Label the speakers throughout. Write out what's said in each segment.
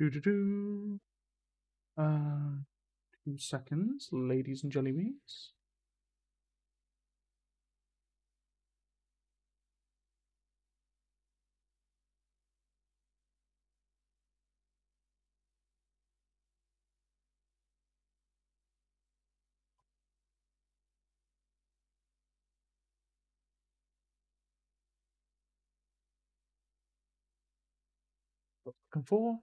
Speaker 1: Do do do. 2 seconds, ladies and jellybeans. Looking for.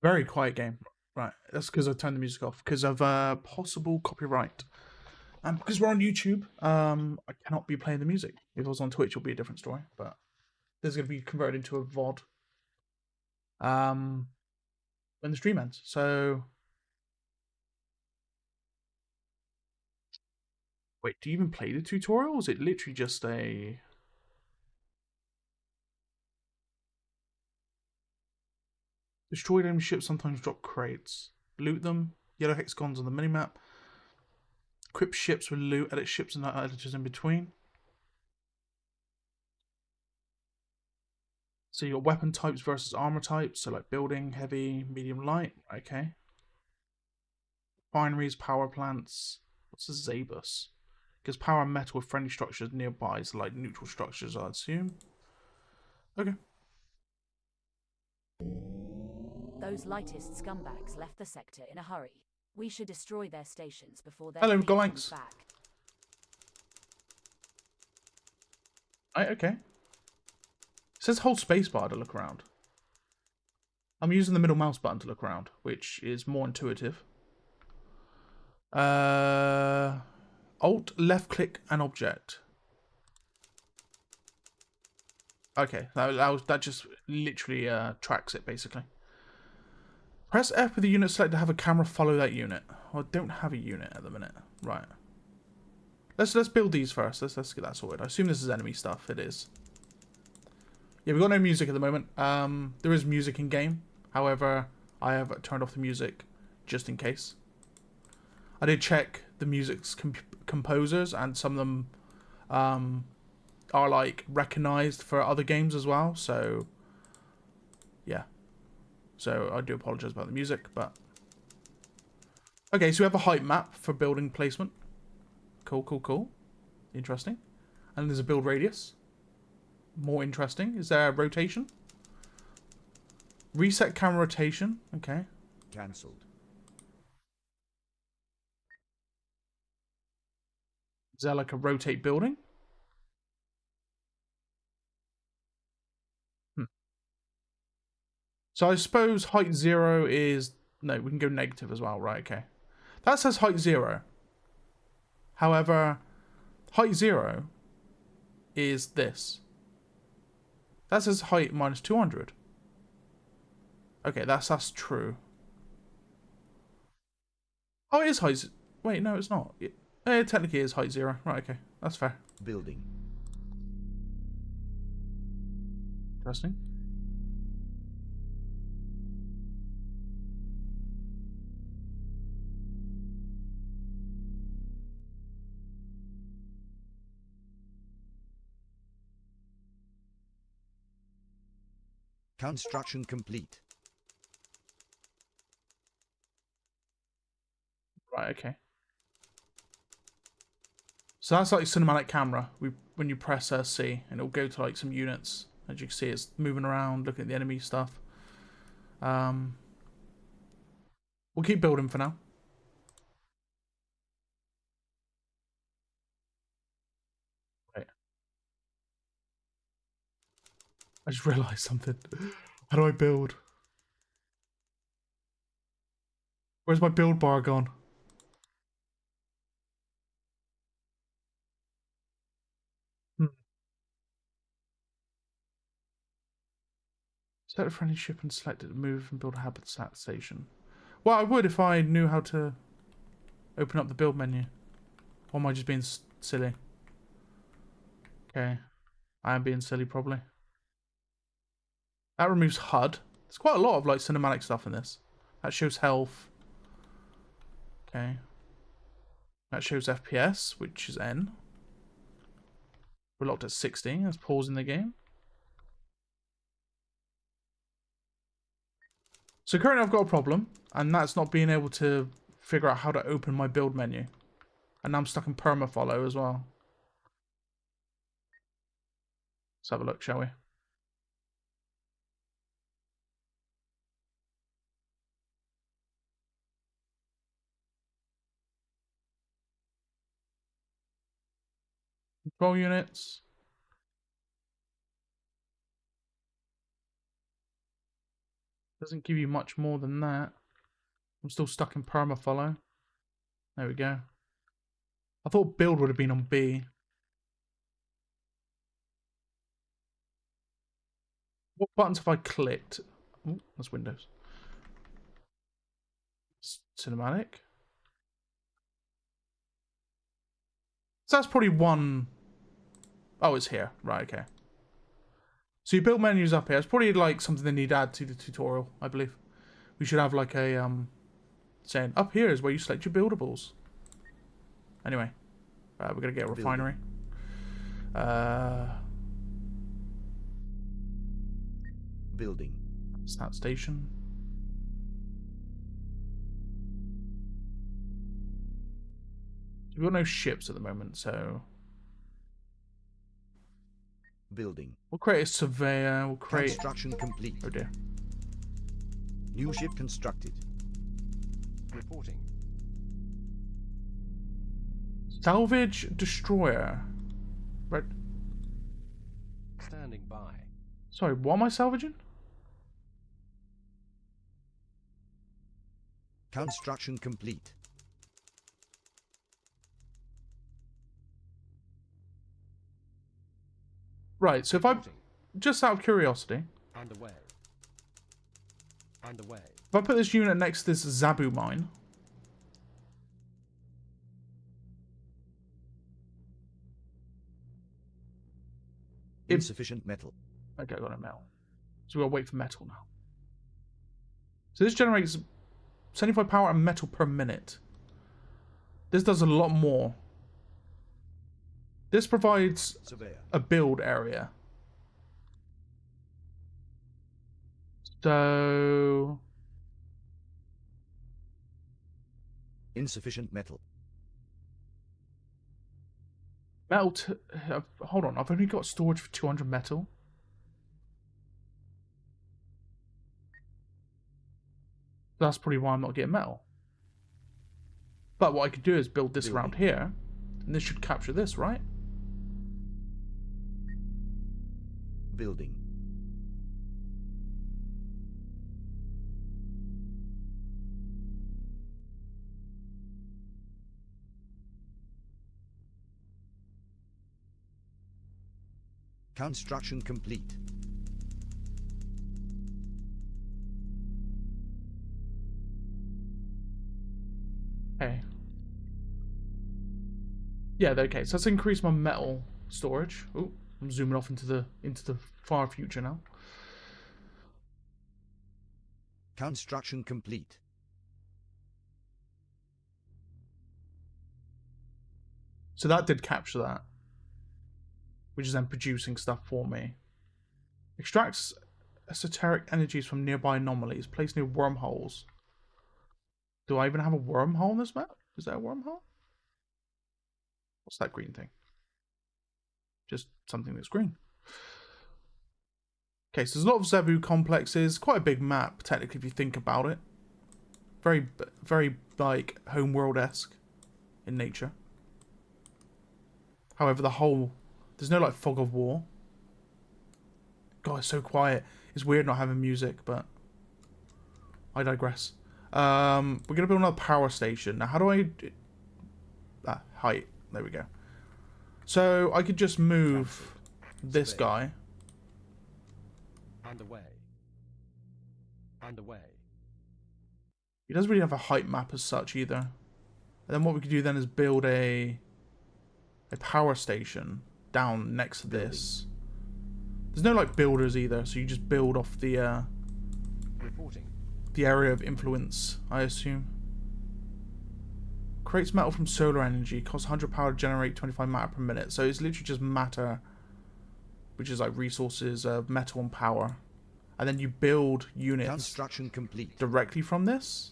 Speaker 1: Very quiet game. Right, that's because I turned the music off because of possible copyright. And because we're on YouTube, I cannot be playing the music. If I was on Twitch, it'll be a different story. But this is going to be converted into a VOD when the stream ends. So, wait, do you even play the tutorial? Or is it literally just a... Destroyed enemy ships sometimes drop crates. Loot them. Yellow hexagons on the minimap. Equip ships with loot. Edit ships and editors in between. So you got weapon types versus armor types. So like building, heavy, medium, light. Okay. Binaries, power plants. What's a Zabus? Gives power and metal with friendly structures nearby. So like neutral structures, I assume. Okay.
Speaker 2: Those lightest scumbags left the sector in a hurry. We should destroy their stations before their
Speaker 1: Hello,
Speaker 2: fleet comes back.
Speaker 1: Right, okay. It says hold spacebar to look around. I'm using the middle mouse button to look around, which is more intuitive. Alt, left click, and object. Okay, that just literally tracks it basically. Press F with the unit select to have a camera follow that unit. Well, I don't have a unit at the minute. Right. Let's build these first. Let's get that sorted. I assume this is enemy stuff. It is. Yeah, we've got no music at the moment. There is music in game. However, I have turned off the music just in case. I did check the music's composers, and some of them are like recognized for other games as well. So, yeah. So I do apologize about the music, but okay. So we have a height map for building placement. Cool, cool, cool. Interesting. And there's a build radius. More interesting. Is there a rotation? Reset camera rotation. Okay.
Speaker 3: Cancelled.
Speaker 1: Is there like a rotate building? So I suppose height 0 is... No, we can go negative as well. Right, okay. That says height 0. However, height 0 is this. That says height minus 200. Okay, that's true. Oh, it is height... Wait, no, it's not. It technically is height 0. Right, okay. That's fair.
Speaker 3: Building.
Speaker 1: Interesting.
Speaker 3: Construction complete.
Speaker 1: Right, okay. So that's like cinematic camera. When you press C, and it'll go to like some units. As you can see, it's moving around, looking at the enemy stuff. We'll keep building for now. Wait. I just realised something. How do I build? Where's my build bar gone? Select a friendly ship and select it to move and build a habitat station. Well, I would if I knew how to open up the build menu. Or am I just being silly? Okay. I am being silly, probably. That removes HUD. There's quite a lot of, like, cinematic stuff in this. That shows health. Okay. That shows FPS, which is N. We're locked at 60. Let's pause in the game. So currently I've got a problem, and that's not being able to figure out how to open my build menu. And now I'm stuck in permafollow as well. Let's have a look, shall we? Control units. Doesn't give you much more than that. I'm still stuck in permafollow. There we go. I thought build would have been on B. What buttons have I clicked? Oh, that's Windows. Cinematic. So that's probably one. Oh, it's here. Right, okay. So your build menu's up here. It's probably like something they need to add to the tutorial, I believe. We should have like a saying up here is where you select your buildables. Anyway, we're gonna get a refinery.
Speaker 3: Building.
Speaker 1: Stat station. We've got no ships at the moment, so
Speaker 3: Building.
Speaker 1: we'll create a surveyor. We'll create.
Speaker 3: Construction complete.
Speaker 1: Oh dear.
Speaker 3: New ship constructed.
Speaker 4: Reporting.
Speaker 1: Salvage destroyer. Right.
Speaker 4: Standing by.
Speaker 1: Sorry, what am I salvaging?
Speaker 3: Construction complete.
Speaker 1: Right, so if I, just out of curiosity,
Speaker 4: Underway. Underway.
Speaker 1: if I put this unit next to this Zabu mine,
Speaker 3: Insufficient metal.
Speaker 1: okay, I got a metal. So we've got to wait for metal now. So this generates 75 power and metal per minute. This does a lot more. This provides
Speaker 3: Surveyor.
Speaker 1: a build area. So
Speaker 3: Insufficient metal.
Speaker 1: metal. Hold on, I've only got storage for 200 metal. That's probably why I'm not getting metal. But what I could do is build this around here, and this should capture this, right?
Speaker 3: Building. Construction complete.
Speaker 1: Okay. Yeah, okay, so let's increase my metal storage. Oh, I'm zooming off into the far future now.
Speaker 3: Construction complete.
Speaker 1: So that did capture that, which is then producing stuff for me. Extracts esoteric energies from nearby anomalies. Place near wormholes. Do I even have a wormhole in this map? Is that a wormhole? What's that green thing? Just something that's green. Okay, so there's a lot of Zebu complexes. Quite a big map, technically, if you think about it. Very, very, like, homeworld-esque in nature. However, there's no, like, fog of war. God, it's so quiet. It's weird not having music, but I digress. We're going to build another power station. Now, how do I... height. There we go. So, I could just move this guy.
Speaker 4: Underway. Underway.
Speaker 1: He doesn't really have a height map as such either. And then what we could do then is build a a power station down next to this. There's no like builders either, so you just build off the
Speaker 4: Reporting.
Speaker 1: area of influence, I assume. Creates metal from solar energy. Costs 100 power to generate 25 matter per minute. So it's literally just matter, which is like resources of metal and power. And then you build units
Speaker 3: Construction complete.
Speaker 1: directly from this.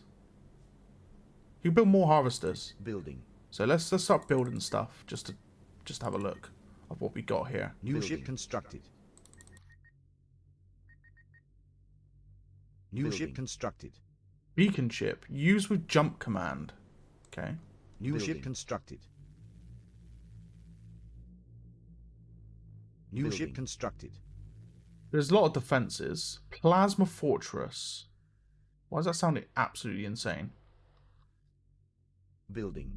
Speaker 1: You build more harvesters.
Speaker 3: Building.
Speaker 1: So let's start building stuff just to have a look of what we got here.
Speaker 3: New
Speaker 4: Building.
Speaker 3: ship constructed. New ship constructed.
Speaker 1: Beacon ship. Use with jump command. Okay.
Speaker 3: New
Speaker 4: Building.
Speaker 3: ship constructed. New ship
Speaker 4: Building.
Speaker 3: constructed.
Speaker 1: There's a lot of defenses. Plasma fortress. Why does that sound absolutely insane?
Speaker 3: Building.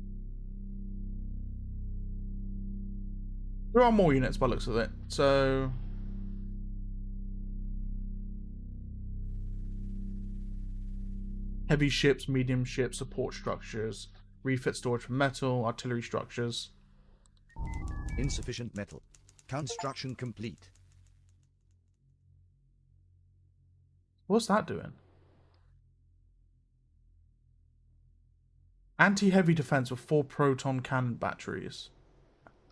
Speaker 1: There are more units by the looks of it. So heavy ships, medium ships, support structures, refit storage for metal, artillery structures.
Speaker 3: Insufficient metal. Construction complete.
Speaker 1: What's that doing? Anti-heavy defense with 4 proton cannon batteries.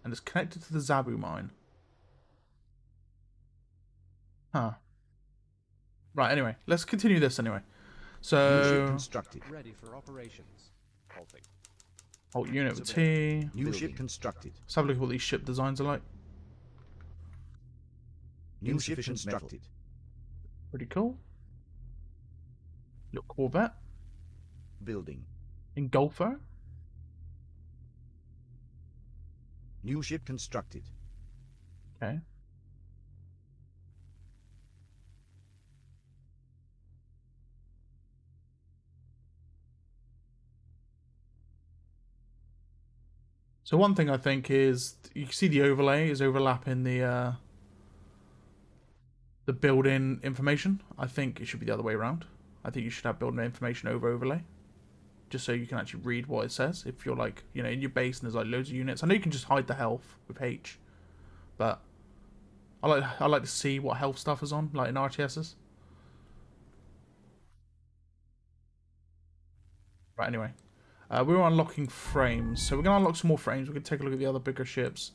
Speaker 1: And it's connected to the Zabu mine. Huh. Right, anyway. Let's continue this anyway.
Speaker 3: New ship
Speaker 1: So,
Speaker 3: constructed.
Speaker 4: Ready for operations. Halting.
Speaker 1: alt unit with T.
Speaker 3: New
Speaker 4: Building.
Speaker 3: ship constructed.
Speaker 1: Let's have a look at what these ship designs are like.
Speaker 3: New ship
Speaker 4: Insufficient metal.
Speaker 3: constructed.
Speaker 1: Pretty cool. Little Corvette.
Speaker 3: Building.
Speaker 1: Engulfer.
Speaker 3: New ship constructed.
Speaker 1: Okay. So one thing I think is you can see the overlay is overlapping the built-in information. I think it should be the other way around. I think you should have built-in information over overlay, just so you can actually read what it says. If you're like, you know, in your base and there's like loads of units, I know you can just hide the health with H, but I like to see what health stuff is on, like in RTSs. Right. Anyway, we were unlocking frames, so we're gonna unlock some more frames. We're gonna take a look at the other bigger ships.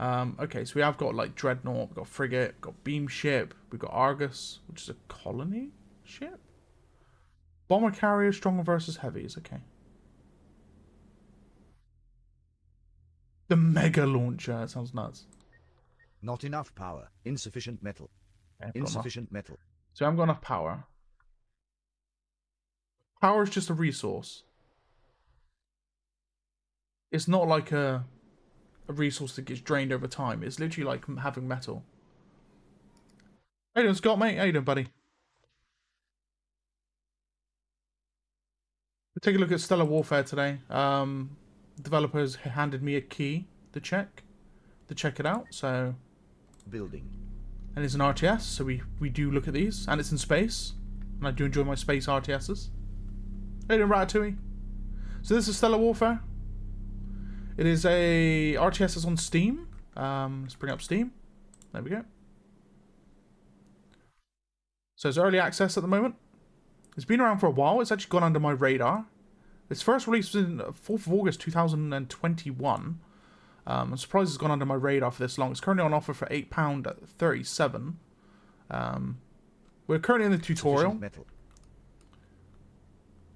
Speaker 1: Okay, so we have got like Dreadnought, we've got Frigate, we've got Beam Ship, we've got Argus, which is a colony ship. Bomber carrier, stronger versus heavies. Okay. The Mega Launcher. That sounds nuts.
Speaker 3: Not enough power. Insufficient metal.
Speaker 1: Okay, I've got enough.
Speaker 3: Insufficient metal.
Speaker 1: So I haven't got enough power. Power is just a resource. It's not like a resource that gets drained over time. It's literally like having metal. How you doing, Scott, mate? How you doing, buddy? We'll take a look at Stellar Warfare today. Developers handed me a key to check it out. So,
Speaker 3: Building.
Speaker 1: and it's an RTS, so we do look at these, and it's in space, and I do enjoy my space RTSs. How you doing, Ratatouille? So this is Stellar Warfare. It is a RTS that's on Steam. Let's bring up Steam. There we go. So it's early access at the moment. It's been around for a while. It's actually gone under my radar. Its first release was in 4th of August 2021. I'm surprised it's gone under my radar for this long. It's currently on offer for £8.37. We're currently in the tutorial.
Speaker 3: Sufficient metal.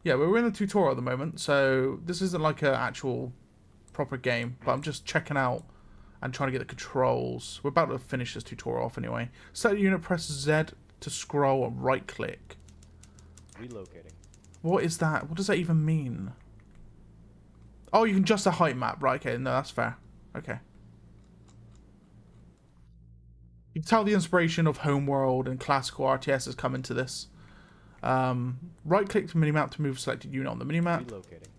Speaker 1: Yeah, we're in the tutorial at the moment, so this isn't like an actual proper game, but I'm just checking out and trying to get the controls. We're about to finish this tutorial off anyway. Set unit, press Z to scroll and right click.
Speaker 4: Relocating.
Speaker 1: What is that? What does that even mean? Oh, you can adjust the height map. Right, okay, no, that's fair. Okay. You can tell the inspiration of Homeworld and classical RTS has come into this. Right click to minimap to move selected unit on the minimap.
Speaker 4: Relocating.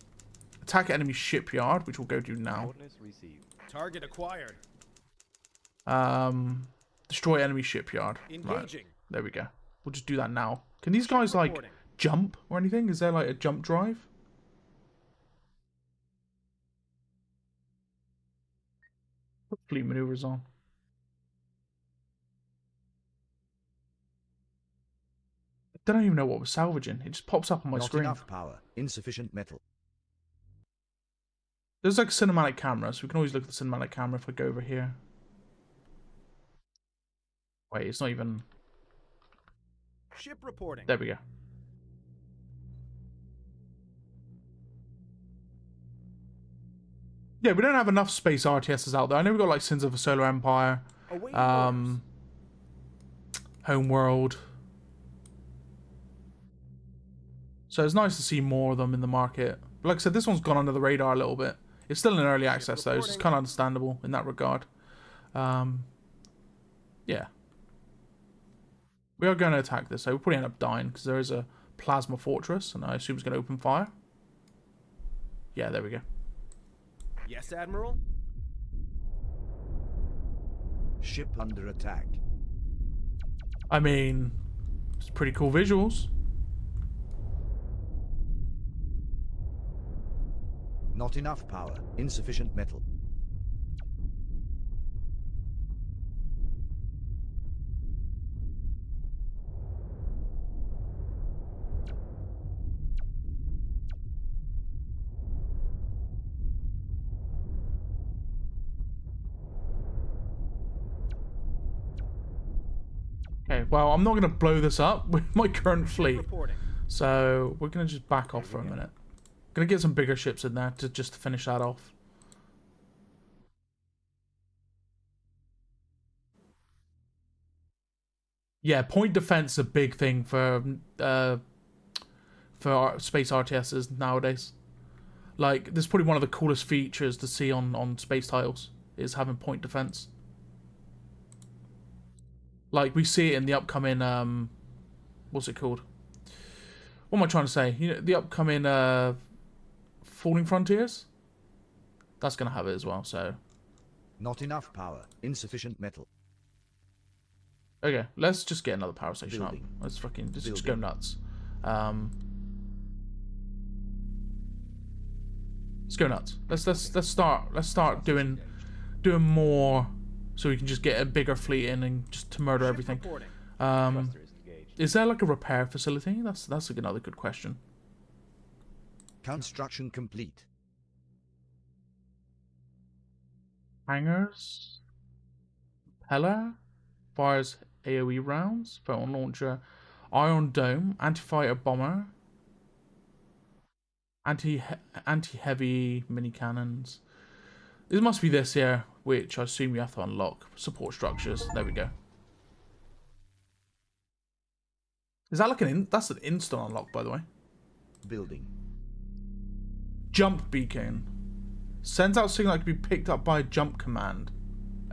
Speaker 1: Attack enemy shipyard, which we'll go do now.
Speaker 4: Coordinates received.
Speaker 5: Target acquired.
Speaker 1: Destroy enemy shipyard. Right,
Speaker 5: Engaging.
Speaker 1: there we go. We'll just do that now. Can these guys like
Speaker 5: Reporting.
Speaker 1: jump or anything? Is there like a jump drive? Put fleet maneuvers on. I don't even know what we're salvaging. It just pops up on my
Speaker 3: Not
Speaker 1: screen.
Speaker 3: enough power. Insufficient metal.
Speaker 1: There's like a cinematic camera, so we can always look at the cinematic camera if I go over here. Wait, it's not even...
Speaker 5: Ship reporting.
Speaker 1: There we go. Yeah, we don't have enough space RTSs out there. I know we've got like Sins of a Solar Empire,
Speaker 5: Awaiting orders.
Speaker 1: Homeworld. So it's nice to see more of them in the market. But like I said, this one's gone under the radar a little bit. It's still in early access though, so it's kind of understandable in that regard. Yeah. We are going to attack this, so we'll probably end up dying because there is a plasma fortress, and I assume it's going to open fire. Yeah, there we go.
Speaker 5: Yes, Admiral.
Speaker 3: Ship under attack.
Speaker 1: I mean, it's pretty cool visuals.
Speaker 3: Not enough power. Insufficient metal.
Speaker 1: Okay, well, I'm not going to blow this up with my current fleet.
Speaker 5: Reporting.
Speaker 1: So we're going to just back off for a minute. Going to get some bigger ships in there to just finish that off. Yeah, point defense is a big thing for space RTSs nowadays. Like, this is probably one of the coolest features to see on space titles, is having point defense. Like, we see it in the upcoming, what's it called? What am I trying to say? You know, the upcoming, Falling Frontiers? That's going to have it as well, so...
Speaker 3: Not enough power. Insufficient metal.
Speaker 1: Okay, let's just get another power station
Speaker 3: Building.
Speaker 1: up. Let's fucking just go
Speaker 3: Building.
Speaker 1: nuts. Let's go nuts. Let's start doing more, so we can just get a bigger fleet in and just to murder
Speaker 5: Ship
Speaker 1: everything.
Speaker 5: reporting.
Speaker 4: Thruster is engaged.
Speaker 1: Is there like a repair facility? That's another good question.
Speaker 3: Construction complete.
Speaker 1: Hangars, propeller, fires AOE rounds, photon launcher, ion dome, anti-fighter bomber, anti-heavy mini cannons. This must be this here, which I assume you have to unlock. Support structures. There we go. Is that like that's an instant unlock, by the way?
Speaker 3: Building.
Speaker 1: Jump beacon. Sends out signal that can be picked up by a jump command.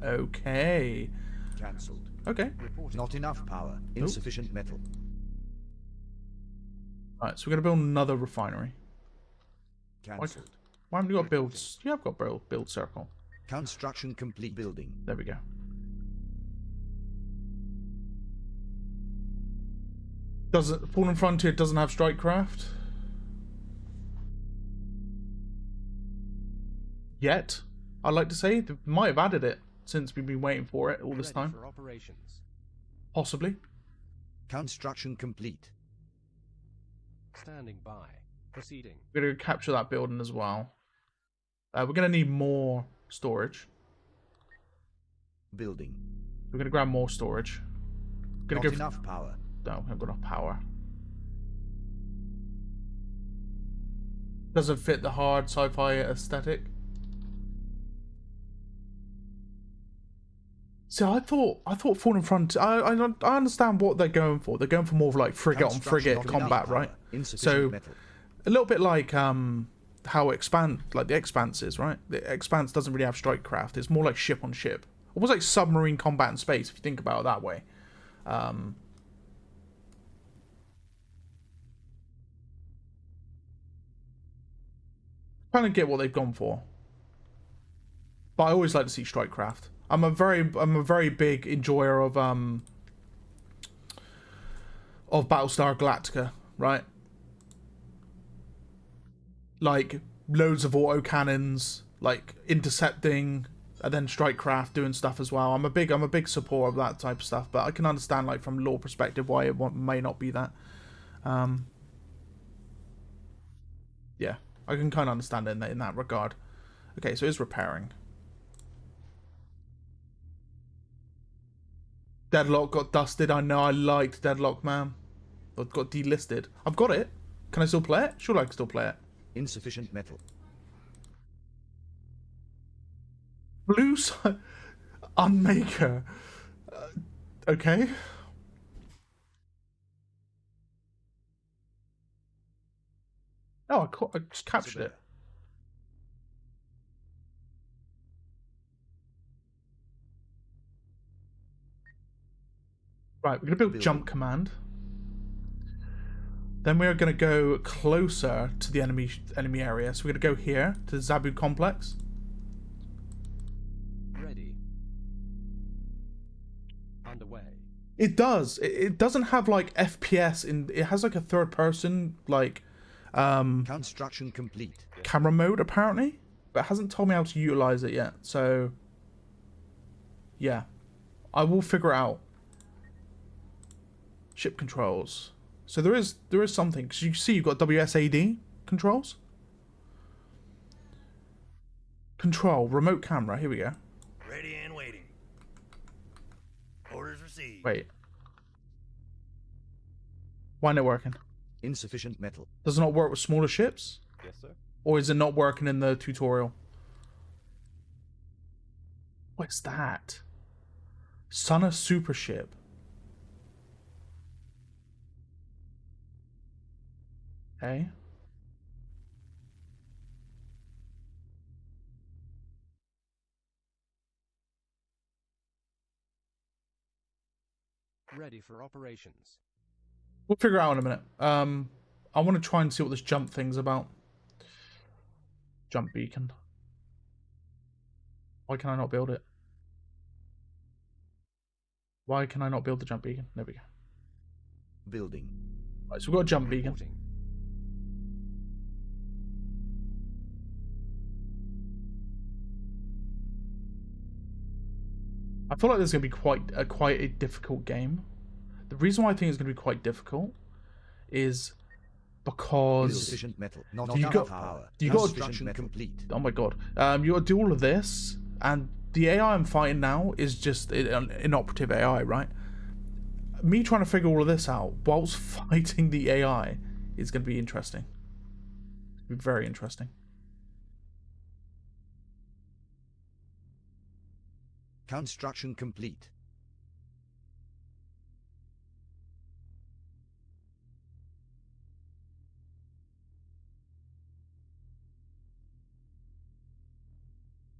Speaker 1: Okay.
Speaker 3: Cancelled.
Speaker 1: Okay.
Speaker 4: Reporting.
Speaker 3: Not enough power. Insufficient metal.
Speaker 1: Alright, so we're going to build another refinery.
Speaker 3: Cancelled.
Speaker 1: Why haven't you got builds? Yeah, I've got build circle.
Speaker 3: Construction complete. Building.
Speaker 1: There we go. Fallen Frontier doesn't have strike craft yet. I'd like to say they might have added it since we've been waiting for it all this
Speaker 4: Ready
Speaker 1: time.
Speaker 4: for operations.
Speaker 1: Possibly.
Speaker 3: Construction complete.
Speaker 4: Standing by. Proceeding.
Speaker 1: We're going to capture that building as well. We're going to need more storage.
Speaker 3: Building.
Speaker 1: We're going to grab more storage. Gonna
Speaker 3: Not
Speaker 1: go
Speaker 3: enough power.
Speaker 1: No, I haven't got enough power. Doesn't fit the hard sci-fi aesthetic. See, I thought Fallen Frontier. I understand what they're going for. They're going for more of like frigate on frigate
Speaker 3: Construction, not
Speaker 1: combat,
Speaker 3: enough power.
Speaker 1: right?
Speaker 3: Insufficient
Speaker 1: So
Speaker 3: metal.
Speaker 1: a little bit like how the Expanse is, right? The Expanse doesn't really have strike craft. It's more like ship on ship. Almost like submarine combat in space, if you think about it that way. Kind of get what they've gone for, but I always like to see strike craft. I'm a very big enjoyer of Battlestar Galactica, right? Like loads of auto cannons, like intercepting, and then strike craft doing stuff as well. I'm a big supporter of that type of stuff, but I can understand like from lore perspective why it may not be that. Yeah, I can kind of understand it in that regard. Okay, so it's repairing. Deadlock got dusted. I know I liked Deadlock, man. It got delisted. I've got it. Can I still play it? Sure, I can still play it.
Speaker 3: Insufficient metal.
Speaker 1: Blue Unmaker. Okay. Oh, I just captured it. Right, we're going to build jump command. Then we're going to go closer to the enemy area. So we're going to go here to the Zabu complex.
Speaker 4: Ready. Underway.
Speaker 1: It does. It doesn't have like FPS in. It has like a third person like
Speaker 3: Construction complete.
Speaker 1: camera mode apparently, but it hasn't told me how to utilize it yet. So yeah, I will figure it out. Ship controls. So there is something, because you see you've got WSAD controls. Control, remote camera, here we go.
Speaker 6: Ready and waiting. Orders received.
Speaker 1: Wait. Why not working?
Speaker 3: Insufficient metal.
Speaker 1: Does it not work with smaller ships?
Speaker 4: Yes, sir.
Speaker 1: Or is it not working in the tutorial? What's that? Sunna super ship. Okay.
Speaker 4: Ready for operations.
Speaker 1: We'll figure it out in a minute. I want to try and see what this jump thing's about. Jump beacon. Why can I not build it? Why can I not build the jump beacon? There we go.
Speaker 3: Building.
Speaker 1: Right, so we've got a jump beacon.
Speaker 4: Reporting.
Speaker 1: I feel like this is going to be quite a difficult game. The reason why I think it's going to be quite difficult is because
Speaker 3: Insufficient metal. Not
Speaker 1: you
Speaker 3: enough
Speaker 1: got-
Speaker 3: power.
Speaker 1: you got-
Speaker 3: Construction complete.
Speaker 1: oh my god, you got to do all of this, and the AI I'm fighting now is just an inoperative AI, right? Me trying to figure all of this out whilst fighting the AI is going to be interesting. It's going to be very interesting.
Speaker 3: Construction complete.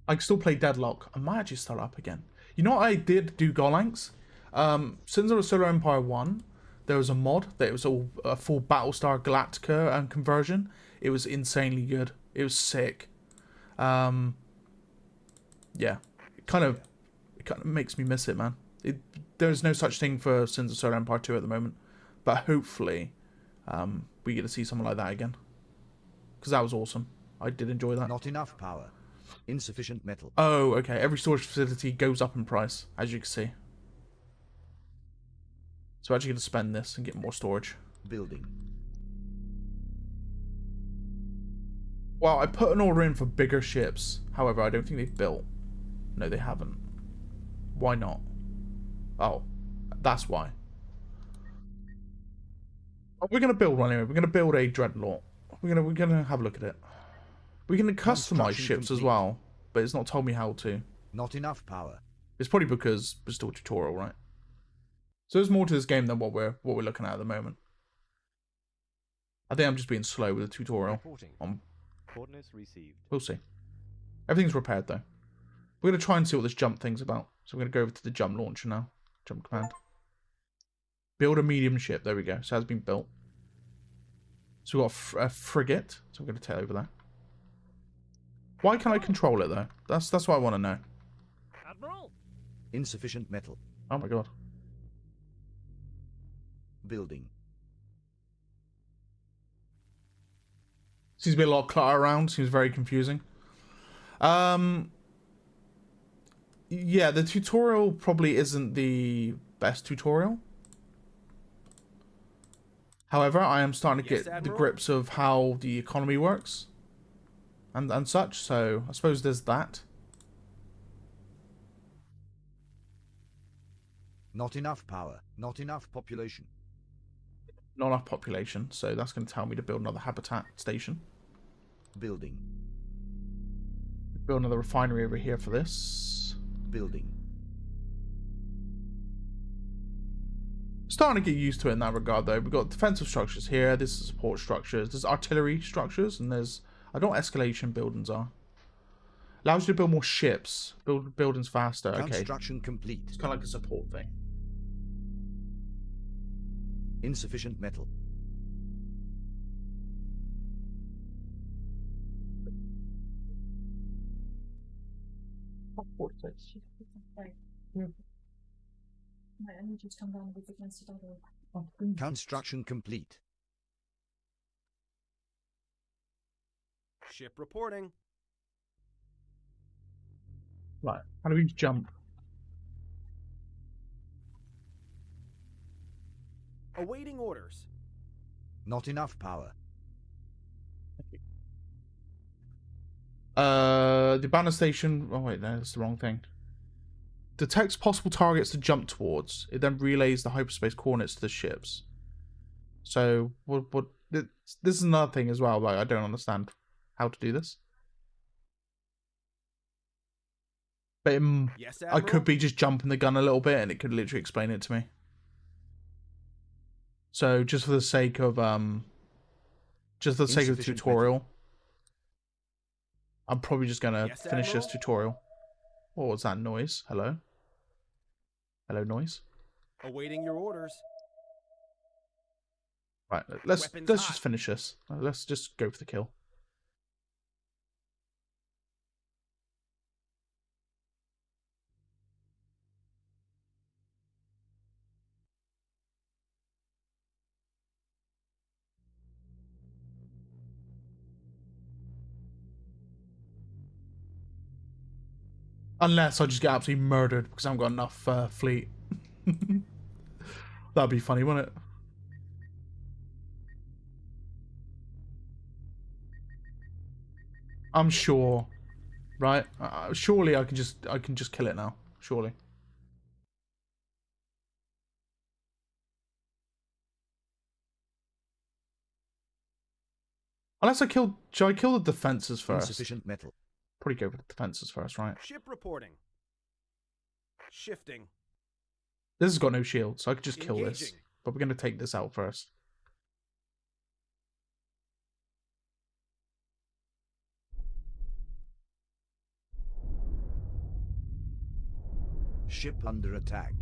Speaker 1: I can still play Deadlock. I might actually start up again. You know what I did do Golanks? Since there was Solar Empire 1, there was a mod that was all a full Battlestar Galactica conversion. It was insanely good. It was sick. Yeah. It kind of makes me miss it, man. There's no such thing for Sins of Solar Empire 2 at the moment. But hopefully, we get to see something like that again. Because that was awesome. I did enjoy that.
Speaker 3: Not enough power. Insufficient metal.
Speaker 1: Oh, okay. Every storage facility goes up in price, as you can see. So we're actually going to spend this and get more storage.
Speaker 3: Building.
Speaker 1: Well, I put an order in for bigger ships. However, I don't think they've built. No, they haven't. Why not? Oh, that's why. We're going to build one anyway. We're going to build a Dreadnought. We're gonna have a look at it. We can customize
Speaker 3: Construction
Speaker 1: ships as
Speaker 3: complete.
Speaker 1: well, but it's not told me how to.
Speaker 3: Not enough power.
Speaker 1: It's probably because it's still a tutorial, right? So there's more to this game than what we're looking at the moment. I think I'm just being slow with the tutorial.
Speaker 4: Reporting. Coordinates received.
Speaker 1: We'll see. Everything's repaired though. We're gonna try and see what this jump thing's about. So we're gonna go over to the jump launcher now. Jump command. Build a medium ship. There we go. So it has been built. So we've got a frigate. So we're gonna take over that. Why can't I control it though? That's what I want to know.
Speaker 5: Admiral?
Speaker 3: Insufficient metal.
Speaker 1: Oh my god.
Speaker 3: Building.
Speaker 1: Seems to be a lot of clutter around. Seems very confusing. Yeah, the tutorial probably isn't the best tutorial. However, I am starting to
Speaker 5: Yes,
Speaker 1: get the
Speaker 5: Admiral?
Speaker 1: grips of how the economy works and such, so I suppose there's that.
Speaker 3: Not enough power. Not enough population.
Speaker 1: Not enough population, so that's going to tell me to build another habitat station.
Speaker 3: Building.
Speaker 1: Build another refinery over here for this.
Speaker 3: Building.
Speaker 1: Starting to get used to it in that regard, though. We've got defensive structures here. This is support structures. There's artillery structures, and there's... I don't know what escalation buildings are. Allows you to build more ships. Build buildings faster. Okay.
Speaker 3: Construction complete.
Speaker 1: It's kind of like a support thing.
Speaker 3: Insufficient metal. Construction complete.
Speaker 5: Ship reporting.
Speaker 1: Right. How do we jump?
Speaker 5: Awaiting orders.
Speaker 3: Not enough power.
Speaker 1: The banner station... Oh, wait, no, that's the wrong thing. Detects possible targets to jump towards. It then relays the hyperspace coordinates to the ships. So, what... This is another thing as well. Like, I don't understand how to do this. But
Speaker 5: Yes,
Speaker 1: I
Speaker 5: Admiral?
Speaker 1: could be just jumping the gun a little bit and it could literally explain it to me. So, just for the sake of... Just for the sake of the
Speaker 3: Insufficient
Speaker 1: tutorial... I'm probably just gonna
Speaker 5: Yes,
Speaker 1: finish this
Speaker 5: Admiral?
Speaker 1: tutorial. What was that noise? Hello? Hello, noise?
Speaker 5: Awaiting your orders.
Speaker 1: Right, let's
Speaker 5: Weapons
Speaker 1: just
Speaker 5: hot.
Speaker 1: finish this. Let's just go for the kill. Unless I just get absolutely murdered because I haven't got enough fleet. That'd be funny, wouldn't it? I'm sure, right? Surely I can just kill it now. Surely. Unless I killed... Should I kill the defenses first?
Speaker 3: Insufficient metal.
Speaker 1: Probably go for the defenses first, right?
Speaker 5: Ship reporting. Shifting.
Speaker 1: This has got no shield, so I could just kill this.
Speaker 5: Engaging.
Speaker 1: But we're going to take this out first.
Speaker 3: Ship under attack.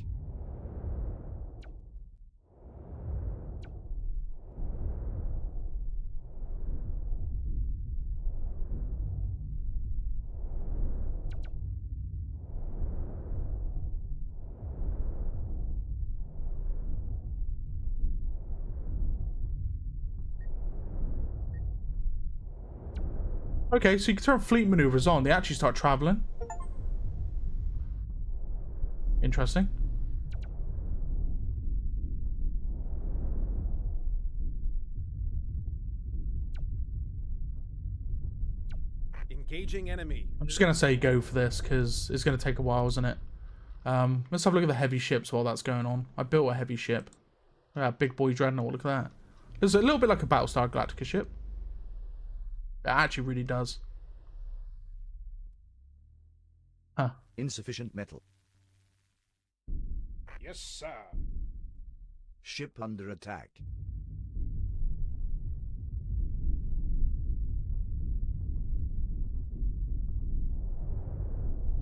Speaker 1: Okay, so you can turn fleet maneuvers on. They actually start traveling. Interesting.
Speaker 5: Engaging enemy.
Speaker 1: I'm just going to say go for this because it's going to take a while, isn't it? Let's have a look at the heavy ships while that's going on. I built a heavy ship. Yeah, big boy dreadnought, look at that. It's a little bit like a Battlestar Galactica ship. It actually really does. Huh.
Speaker 3: Insufficient metal.
Speaker 5: Yes, sir.
Speaker 3: Ship under attack.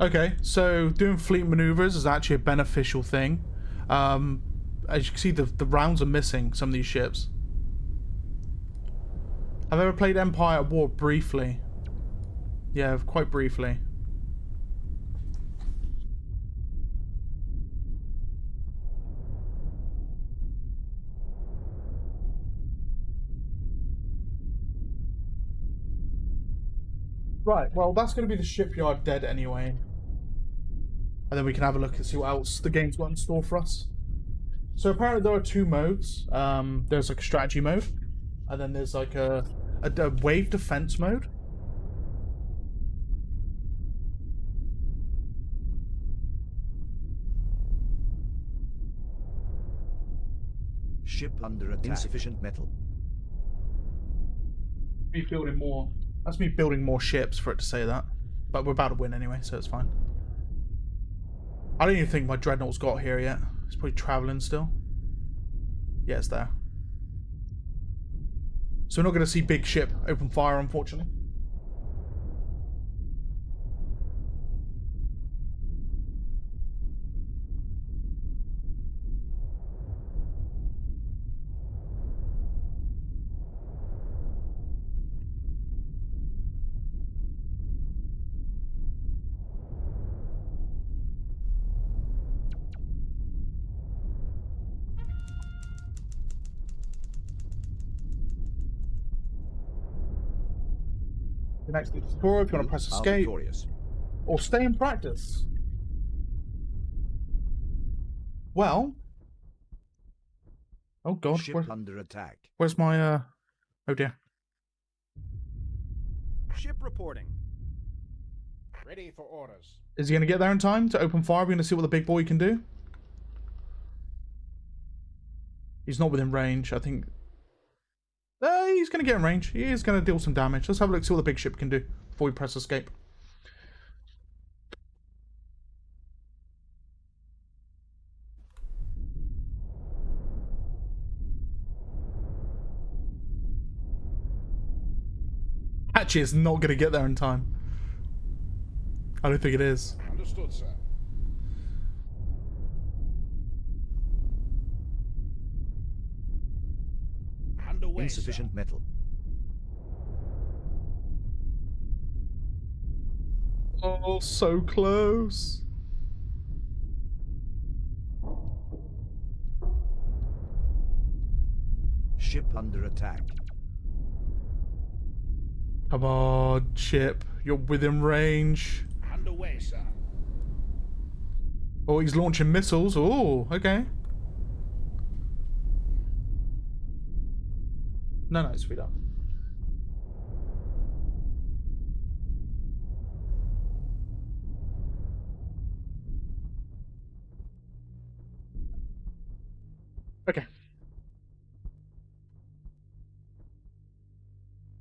Speaker 1: Okay, so doing fleet maneuvers is actually a beneficial thing. As you can see, the rounds are missing some of these ships. I've ever played Empire at War briefly. Yeah, quite briefly. Right, well, that's going to be the shipyard dead anyway. And then we can have a look and see what else the game's got in store for us. So apparently there are two modes. There's like a strategy mode, and then there's like a wave defense mode.
Speaker 3: Ship under attack. Insufficient metal.
Speaker 1: Me building more. That's me building more ships for it to say that. But we're about to win anyway, so it's fine. I don't even think my dreadnought's got here yet. It's probably traveling still. Yeah, it's there. So we're not going to see big ship open fire, unfortunately. The next explorer, if you want to press escape,
Speaker 3: Victorious.
Speaker 1: or stay in practice. Well, oh god,
Speaker 3: Ship under attack.
Speaker 1: where's my oh dear.
Speaker 5: Ship reporting.
Speaker 6: Ready for orders.
Speaker 1: Is he going to get there in time to open fire? We're going to see what the big boy can do. He's not within range, I think. He's going to get in range. He is going to deal some damage. Let's have a look, see what the big ship can do before we press escape. Actually, it's not going to get there in time. I don't think it is.
Speaker 6: Understood, sir. Underway,
Speaker 3: Insufficient
Speaker 6: sir.
Speaker 3: metal.
Speaker 1: Oh, so close.
Speaker 3: Ship under attack.
Speaker 1: Come on, ship. You're within range.
Speaker 6: Underway, sir.
Speaker 1: Oh, he's launching missiles. Oh, okay. No, sweetheart. Okay.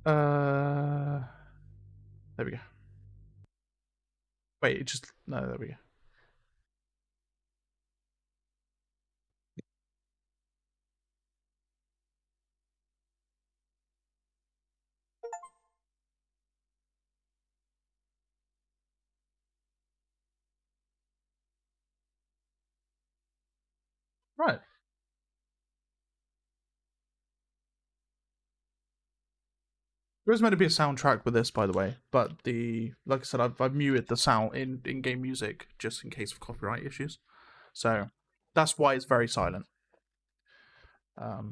Speaker 1: There we go. Wait, it just... No, there we go. Right. There is meant to be a soundtrack with this, by the way, but like I said, I've muted the sound in game music just in case of copyright issues, so that's why it's very silent.
Speaker 7: That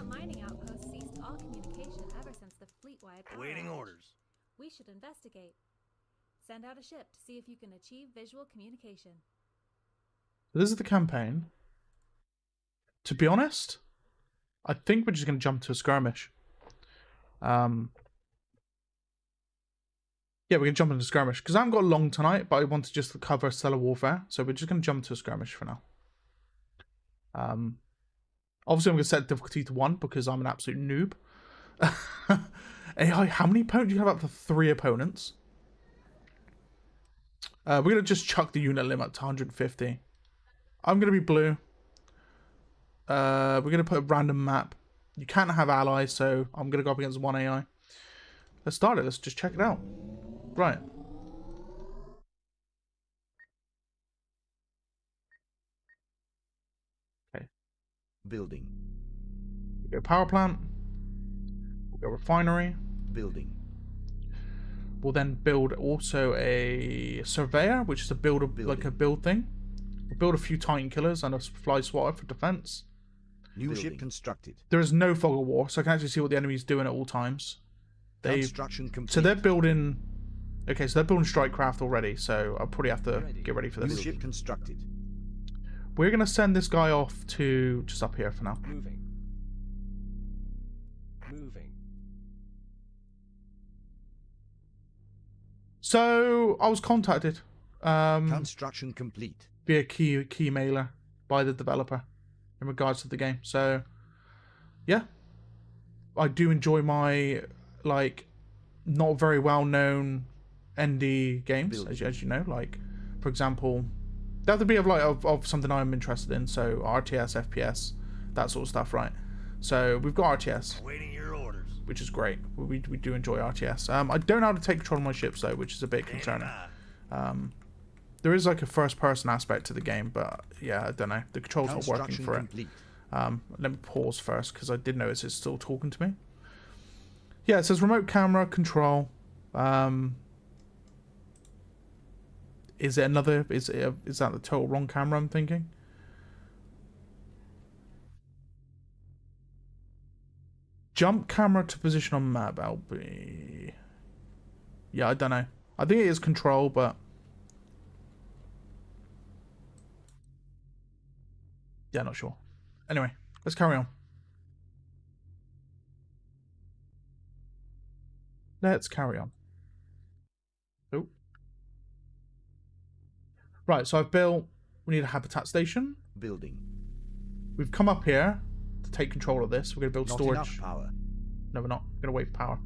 Speaker 7: mining outpost ceased all communication ever since the fleet-wide power
Speaker 5: Awaiting
Speaker 7: outage.
Speaker 5: orders.
Speaker 7: We should investigate. Send out a ship to see if you can achieve visual communication.
Speaker 1: This is the campaign. To be honest, I think we're just going to jump to a skirmish. Yeah, we're going to jump into skirmish. Because I haven't got long tonight, but I want to just cover Stellar Warfare. So we're just going to jump to a skirmish for now. Obviously, I'm going to set difficulty to 1 because I'm an absolute noob. AI, how many opponents? You have up to 3 opponents. We're going to just chuck the unit limit to 150. I'm going to be blue. We're going to put a random map. You can't have allies, so I'm going to go up against 1 AI. Let's start it. Let's just check it out. Right. Okay.
Speaker 3: Building.
Speaker 1: We go power plant. We'll go refinery.
Speaker 3: Building.
Speaker 1: We'll then build also a surveyor, which is a like a build thing. We'll build a few Titan killers and a fly swatter for defense.
Speaker 3: New ship constructed.
Speaker 1: There is no fog of war, so I can actually see what the enemy's doing at all times.
Speaker 3: Construction complete.
Speaker 1: So they're building. Okay, so they're building strike craft already. So I'll probably have to get ready for
Speaker 3: New
Speaker 1: this.
Speaker 3: ship constructed.
Speaker 1: We're gonna send this guy off to just up here for now.
Speaker 4: Moving. Moving.
Speaker 1: So I was contacted
Speaker 3: Construction complete.
Speaker 1: via Keymailer by the developer in regards to the game. So yeah, I do enjoy my like not very well known indie games, as you know. Like for example, that would be of something I'm interested in. So RTS, FPS, that sort of stuff, right? So we've got RTS.
Speaker 6: Waiting your orders.
Speaker 1: Which is great. We do enjoy RTS. I don't know how to take control of my ships though, which is a bit concerning. There is like a first-person aspect to the game, but yeah, I don't know. The controls not working for it. Let me pause first because I did notice it's still talking to me. Yeah, it says remote camera control. Is it another? Is that the total wrong camera? I'm thinking. Jump camera to position on map. That'll be. Yeah, I don't know. I think it is control, but. Yeah, not sure. Anyway, let's carry on. Let's carry on. Oh. Right, so I've built. We need a habitat station.
Speaker 3: Building.
Speaker 1: We've come up here to take control of this. We're going to build
Speaker 3: Not
Speaker 1: storage.
Speaker 3: enough power.
Speaker 1: No, we're not. We're going to wait for power.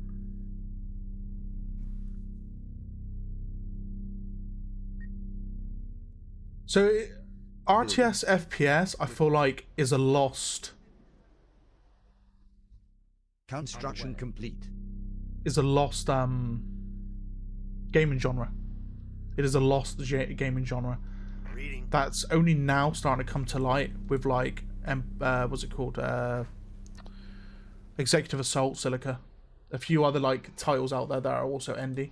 Speaker 1: So, RTS FPS, I feel like, is a lost...
Speaker 3: Construction complete.
Speaker 1: Is a lost gaming genre. It is a lost gaming genre.
Speaker 6: Reading.
Speaker 1: That's only now starting to come to light with like what's it called? Executive Assault, Silica. A few other like titles out there that are also indie.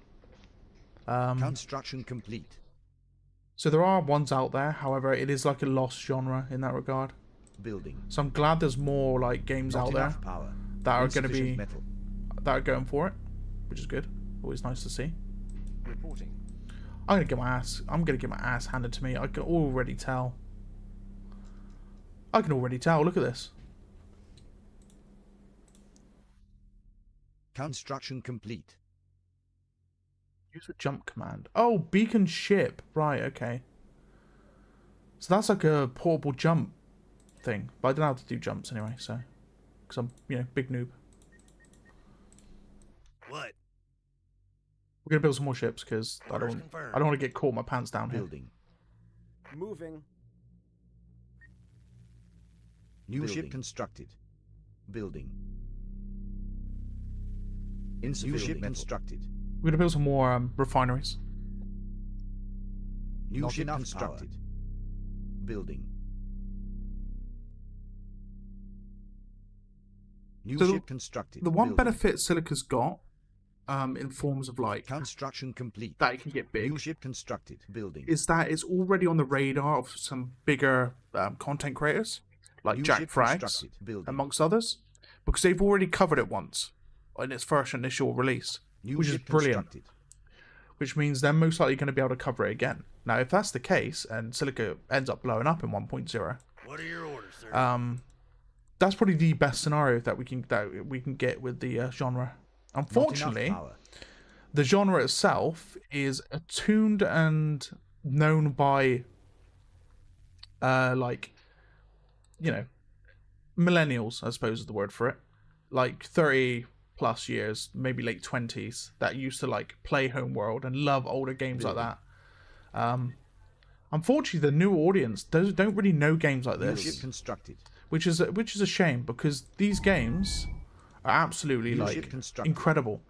Speaker 3: Construction complete.
Speaker 1: So there are ones out there, however, it is like a lost genre in that regard.
Speaker 3: Building.
Speaker 1: So I'm glad there's more like games
Speaker 3: Not
Speaker 1: out there
Speaker 3: enough power.
Speaker 1: that are going to
Speaker 3: Insufficient
Speaker 1: be
Speaker 3: metal.
Speaker 1: that are going for it, which is good. Always nice to see.
Speaker 4: Reporting.
Speaker 1: I'm gonna get my ass handed to me. I can already tell. Look at this.
Speaker 3: Construction complete.
Speaker 1: Use the jump command. Oh, beacon ship. Right, okay. So that's like a portable jump thing. But I don't know how to do jumps anyway, so. Because I'm, big noob.
Speaker 6: What?
Speaker 1: We're gonna build some more ships because I
Speaker 6: Orders
Speaker 1: don't
Speaker 6: confirmed.
Speaker 1: want to get caught with my pants down here.
Speaker 3: Building.
Speaker 5: Moving.
Speaker 3: New Building. ship constructed. Building. New ship constructed.
Speaker 1: We're gonna build some more refineries.
Speaker 3: New
Speaker 5: Not
Speaker 3: ship
Speaker 5: enough
Speaker 3: constructed. Building. New
Speaker 1: So
Speaker 3: ship constructed.
Speaker 1: The one
Speaker 3: Building.
Speaker 1: benefit Silica's got, in forms of like
Speaker 3: Construction complete.
Speaker 1: that it can get big,
Speaker 3: New ship constructed. Building.
Speaker 1: is that it's already on the radar of some bigger content creators like
Speaker 3: New
Speaker 1: Jack
Speaker 3: ship
Speaker 1: Frags,
Speaker 3: constructed. Building.
Speaker 1: amongst others, because they've already covered it once in its first initial release,
Speaker 3: New
Speaker 1: which is
Speaker 3: ship
Speaker 1: brilliant.
Speaker 3: constructed.
Speaker 1: Which means they're most likely going to be able to cover it again. Now, if that's the case, and Silica ends up blowing up in 1.0,
Speaker 6: What are your orders, sir?
Speaker 1: that's probably the best scenario that we can get with the genre.
Speaker 3: Not
Speaker 1: Unfortunately,
Speaker 3: enough power.
Speaker 1: the genre itself is attuned and known by millennials, I suppose is the word for it, like 30 plus years, maybe late 20s, that used to like play Homeworld and love older games like that. Unfortunately, the new audience don't really know games like
Speaker 3: New ship
Speaker 1: this,
Speaker 3: constructed.
Speaker 1: which is a shame, because these games are absolutely
Speaker 3: New
Speaker 1: like
Speaker 3: ship constructed.
Speaker 1: incredible.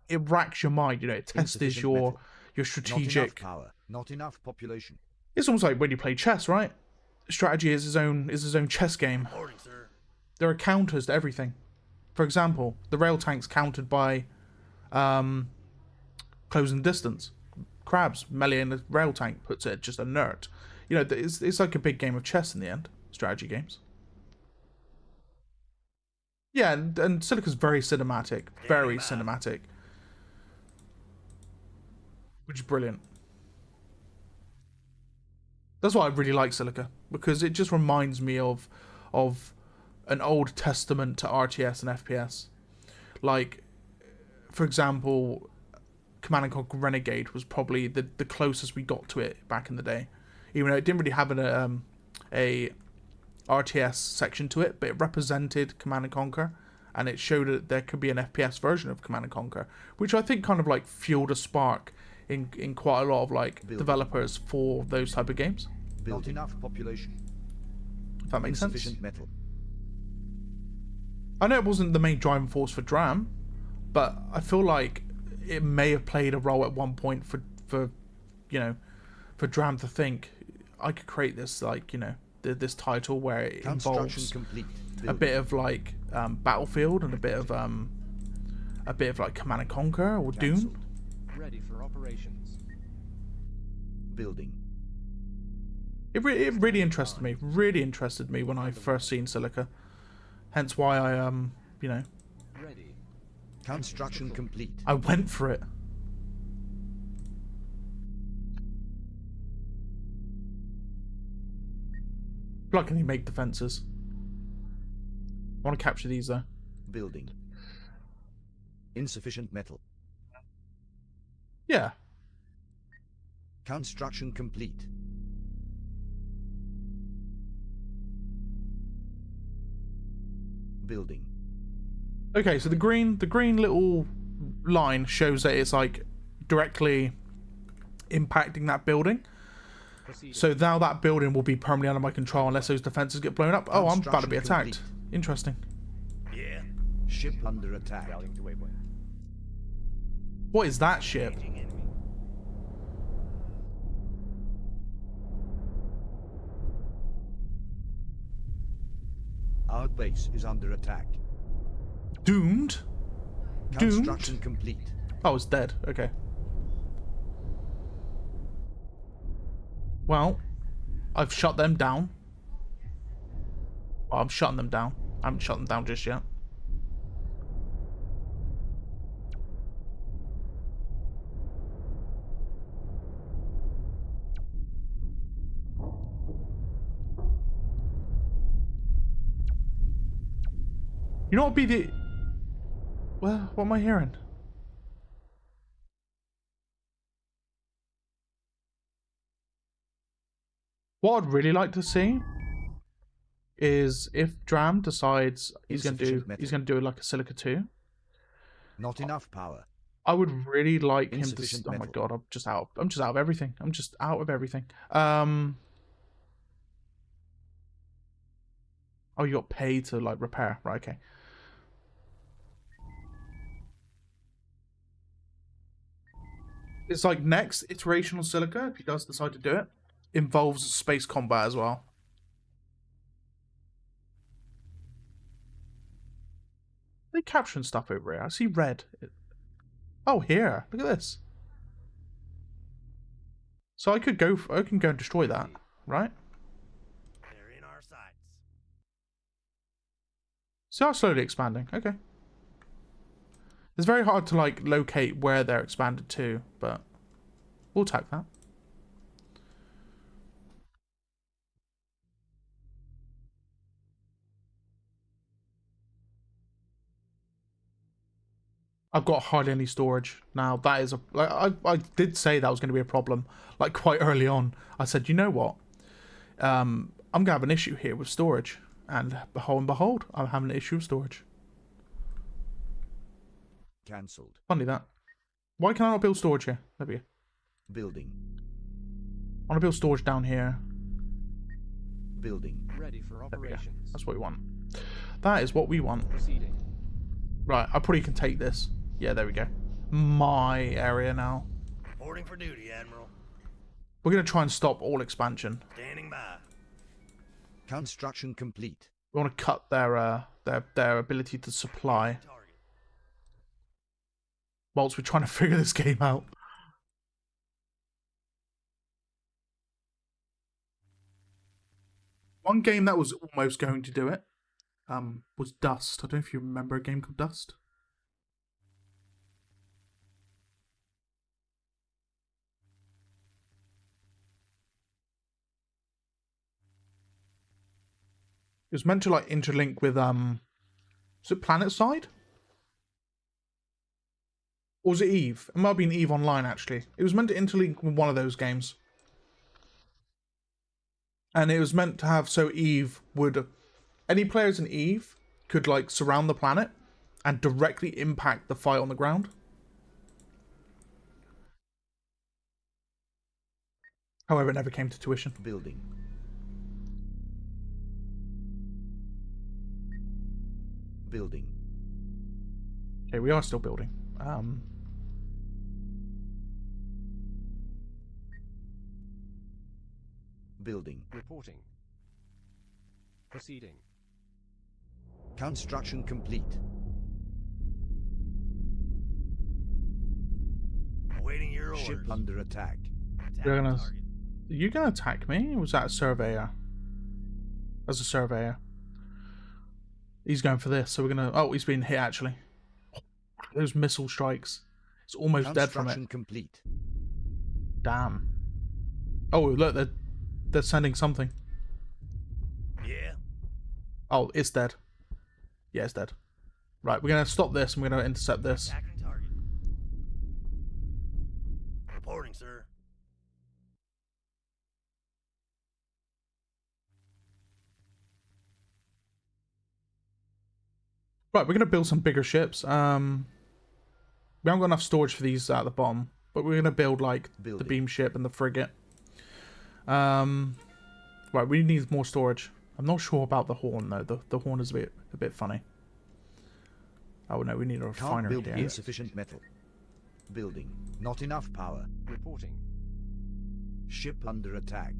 Speaker 1: It racks your mind, it tests
Speaker 3: Insufficient
Speaker 1: your
Speaker 3: metal. Not
Speaker 1: strategic.
Speaker 3: enough power. Not enough population.
Speaker 1: It's almost like when you play chess, right? Strategy is his own chess game.
Speaker 6: Morning, sir.
Speaker 1: There are counters to everything. For example, the rail tank's countered by closing distance. Crabs meleeing the rail tank puts it just inert. It's like a big game of chess in the end. Strategy games. Yeah, and Silica's very cinematic. Very
Speaker 6: Standing by.
Speaker 1: cinematic. Which is brilliant. That's why I really like Silica, because it just reminds me of an old testament to RTS and FPS. Like, for example, Command and Conquer Renegade was probably the closest we got to it back in the day. Even though it didn't really have a RTS section to it, but it represented Command and Conquer, and it showed that there could be an FPS version of Command and Conquer, which I think kind of like fueled a spark in quite a lot of like developers for those type of games.
Speaker 3: Built enough population.
Speaker 1: If that makes sense.
Speaker 3: Insufficient metal.
Speaker 1: I know it wasn't the main driving force for Dram, but I feel like it may have played a role at one point for you know, for Dram to think I could create this, like, you know, this title where it involves
Speaker 3: Complete.
Speaker 1: a bit of like Battlefield and a bit of like Command and Conquer or Dune.
Speaker 3: Cancelled.
Speaker 4: Ready for operations.
Speaker 3: Building.
Speaker 1: It really interested me. Really interested me when I first seen Silica. Hence why I you know,
Speaker 4: Ready.
Speaker 3: Construction complete.
Speaker 1: I went for it. Like, can you make defenses? I want to capture these though.
Speaker 3: Building. Insufficient metal.
Speaker 1: Yeah.
Speaker 3: Construction complete. Building.
Speaker 1: Okay, so the green little line shows that it's like directly impacting that building.
Speaker 4: Proceeding.
Speaker 1: So now that building will be permanently under my control unless those defenses get blown up. Oh, I'm about to be
Speaker 3: Construction
Speaker 1: attacked. Interesting.
Speaker 6: Yeah.
Speaker 3: Ship under attack.
Speaker 4: Routing to waypoint.
Speaker 1: What is that ship?
Speaker 6: Engaging enemy.
Speaker 3: Our base is under attack.
Speaker 1: Doomed? Doomed?
Speaker 3: Construction complete.
Speaker 1: Oh, it's dead. Okay. Well, I've shut them down. Well, I'm shutting them down. I haven't shut them down just yet. You know what would be the... Well, what am I hearing? What I'd really like to see is if Dram decides he's gonna do like a Silica 2.
Speaker 3: Not enough power.
Speaker 1: I would really like him to.
Speaker 3: Insufficient
Speaker 1: Oh my
Speaker 3: metal.
Speaker 1: god, I'm just out of everything. I'm just out of everything. Oh, you got paid to like repair, right? Okay. It's like next iteration on Silica, if he does decide to do it, involves space combat as well. They capturing stuff over here. I see red. Oh, here. Look at this. So I can go and destroy that, right?
Speaker 6: They're in our sights.
Speaker 1: See how slowly expanding. Okay. It's very hard to like locate where they're expanded to, but we'll attack that. I've got hardly any storage now. That is a like I did say that was going to be a problem like quite early on. I said, you know what? I'm gonna have an issue here with storage, and behold, I'm having an issue with storage.
Speaker 3: Cancelled.
Speaker 1: Funny that. Why can I not build storage here? There we go.
Speaker 3: Building.
Speaker 1: I want to build storage down here.
Speaker 3: Building.
Speaker 4: Ready for
Speaker 1: There we go.
Speaker 4: operations.
Speaker 1: That's what we want. That is what we want.
Speaker 4: Proceeding.
Speaker 1: Right, I probably can take this. Yeah, there we go. My area now.
Speaker 6: Reporting for duty, Admiral.
Speaker 1: We're going to try and stop all expansion.
Speaker 6: Standing by.
Speaker 3: Construction complete.
Speaker 1: We want to cut their ability to supply
Speaker 6: Target.
Speaker 1: whilst we're trying to figure this game out. One game that was almost going to do it was Dust. I don't know if you remember a game called Dust. It was meant to like interlink with was it Planet Side? Or was it Eve? It might have been Eve Online actually. It was meant to interlink with one of those games. And it was meant to have so Eve would any players in Eve could like surround the planet and directly impact the fight on the ground. However, it never came to tuition.
Speaker 3: Building. Building.
Speaker 1: Okay, we are still building.
Speaker 3: Building.
Speaker 4: Reporting. Proceeding.
Speaker 3: Construction complete.
Speaker 6: Awaiting your orders.
Speaker 3: Ship under attack.
Speaker 1: We're gonna.
Speaker 6: Target.
Speaker 1: Are you gonna attack me? Or was that a surveyor? As a surveyor. He's going for this, so we're gonna. Oh, he's been hit actually. Those missile strikes. It's almost dead from it.
Speaker 3: Construction complete.
Speaker 1: Damn. Oh look, they're sending something.
Speaker 6: Yeah.
Speaker 1: Oh, it's dead. Yeah, it's dead. Right, we're gonna stop this and we're gonna intercept this.
Speaker 6: Attacking target. Reporting, sir.
Speaker 1: Right, we're gonna build some bigger ships. We haven't got enough storage for these at the bottom, but we're gonna build like the beam ship and the frigate. Right, we need more storage. I'm not sure about the horn though. The horn is a bit funny. Oh no, we need a
Speaker 3: Can't
Speaker 1: refinery
Speaker 3: build
Speaker 1: here.
Speaker 3: insufficient metal. Building. Not enough power.
Speaker 4: Reporting.
Speaker 3: Ship under attack.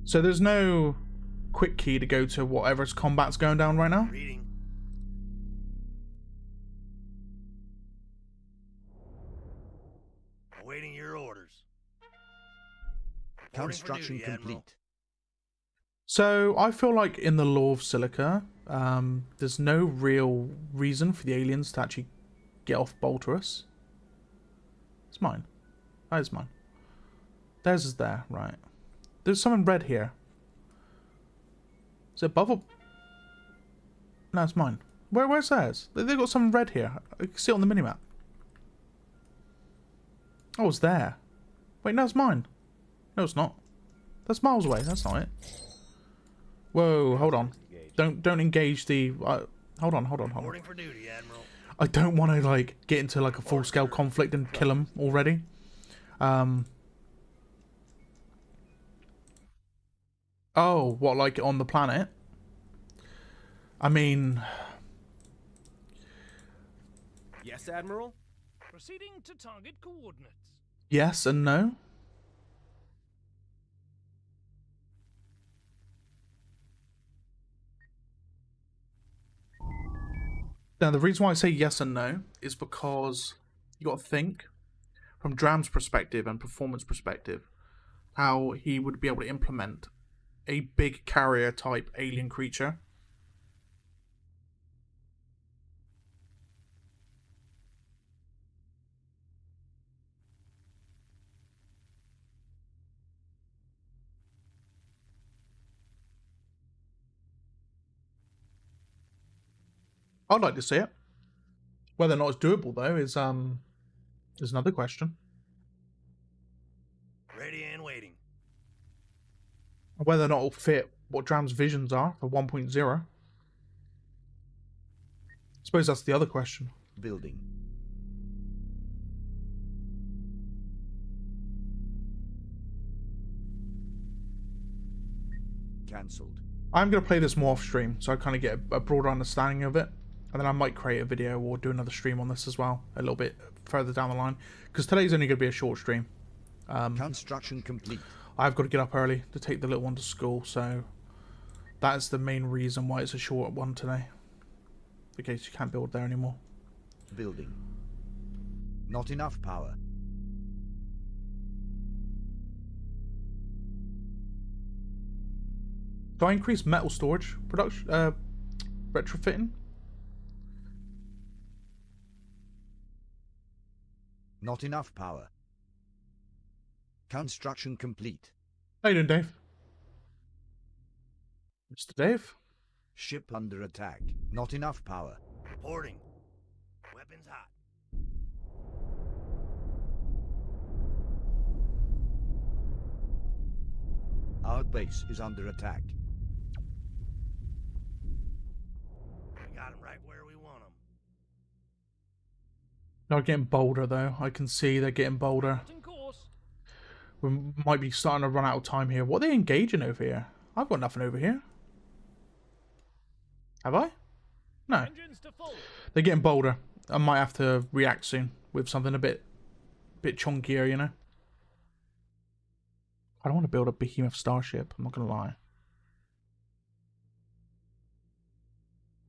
Speaker 1: So there's no quick key to go to whatever's combat's going down right now.
Speaker 6: Reading. Awaiting your orders. Reporting for
Speaker 3: Construction
Speaker 6: duty, Admiral.
Speaker 3: complete.
Speaker 1: So I feel like in the law of Silica, there's no real reason for the aliens to actually get off Bolterus. It's mine. That is mine. Theirs is there, right. There's something red here. Is it above or... No, it's mine. Where's theirs? They've got something red here. I can see it on the minimap. Oh, it's there. Wait, no, it's mine. No, it's not. That's miles away. That's not it. Whoa, hold on. Don't engage the... hold on.
Speaker 6: Reporting for duty, Admiral.
Speaker 1: I don't want to like get into like a full-scale conflict and kill them already. Oh, what, like on the planet? I mean...
Speaker 5: Yes, Admiral?
Speaker 8: Proceeding to target coordinates.
Speaker 1: Yes and no. Now, the reason why I say yes and no is because you got to think from Dram's perspective and performance perspective how he would be able to implement a big carrier type alien creature. I'd like to see it. Whether or not it's doable though is another question.
Speaker 6: Ready and waiting.
Speaker 1: Whether or not it'll fit what Dram's visions are for 1.0. I suppose that's the other question.
Speaker 3: Building. Cancelled.
Speaker 1: I'm going to play this more off stream so I kind of get a broader understanding of it. And then I might create a video or do another stream on this as well a little bit further down the line. Because today's only going to be a short stream.
Speaker 3: Construction complete.
Speaker 1: I've got to get up early to take the little one to school. So that's the main reason why it's a short one today. In case you can't build there anymore.
Speaker 3: Building. Not enough power.
Speaker 1: Do I increase metal storage production? Retrofitting?
Speaker 3: Not enough power. Construction complete.
Speaker 1: How you doing, Dave? Mr. Dave?
Speaker 3: Ship under attack. Not enough power.
Speaker 6: Reporting. Weapons hot.
Speaker 3: Our base is under attack.
Speaker 6: We got them right where we want them.
Speaker 1: They're getting bolder, though. I can see they're getting bolder.
Speaker 8: In course.
Speaker 1: We might be starting to run out of time here. What are they engaging over here? I've got nothing over here. Have I? No.
Speaker 8: Engines to full.
Speaker 1: They're getting bolder. I might have to react soon with something a bit chunkier, you know? I don't want to build a behemoth starship, I'm not going to lie.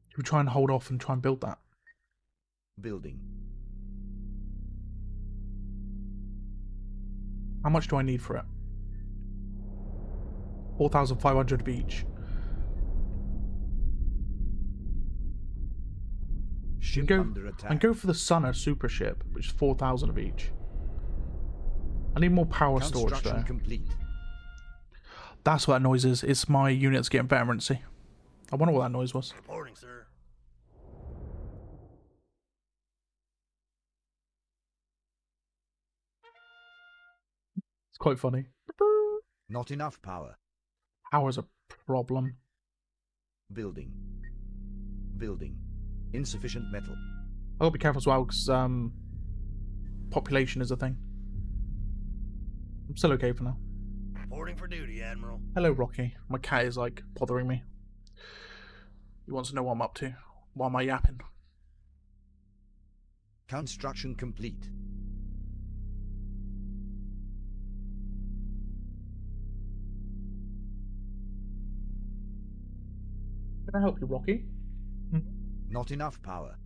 Speaker 1: Should we try and hold off and try and build that?
Speaker 3: Building.
Speaker 1: How much do I need for it? 4,500 of each.
Speaker 3: Ship under attack.
Speaker 1: And go for the Sunner super ship, which is 4,000 of each. I need more power storage
Speaker 3: Construction
Speaker 1: there.
Speaker 3: complete.
Speaker 1: That's what that noise is. It's my units getting veterancy. I wonder what that noise was.
Speaker 6: Reporting, sir.
Speaker 1: It's quite funny.
Speaker 3: Not enough power.
Speaker 1: Power's a problem.
Speaker 3: Building. Building. Insufficient metal.
Speaker 1: I've got to be careful as well, because population is a thing. I'm still okay for now.
Speaker 6: Reporting for duty, Admiral.
Speaker 1: Hello, Rocky. My cat is, like, bothering me. He wants to know what I'm up to. Why am I yapping?
Speaker 3: Construction complete.
Speaker 1: Can I help you, Rocky?
Speaker 3: Not enough power.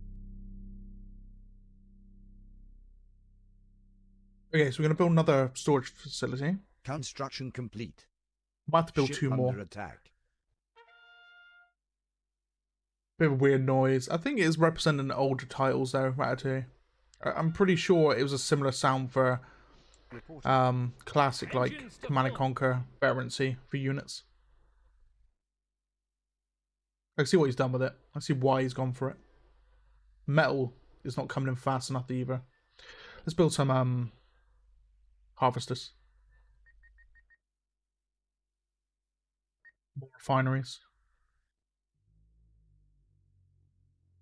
Speaker 1: Okay, so we're going to build another storage facility.
Speaker 3: Construction complete.
Speaker 1: Might have to build
Speaker 3: Ship
Speaker 1: 2 more.
Speaker 3: under attack.
Speaker 1: Bit of a weird noise. I think it is representing older titles though, Ratatouille. I'm pretty sure it was a similar sound for classic like Command & Conquer veterancy for units. I can see what he's done with it. I see why he's gone for it. Metal is not coming in fast enough either. Let's build some harvesters. More refineries.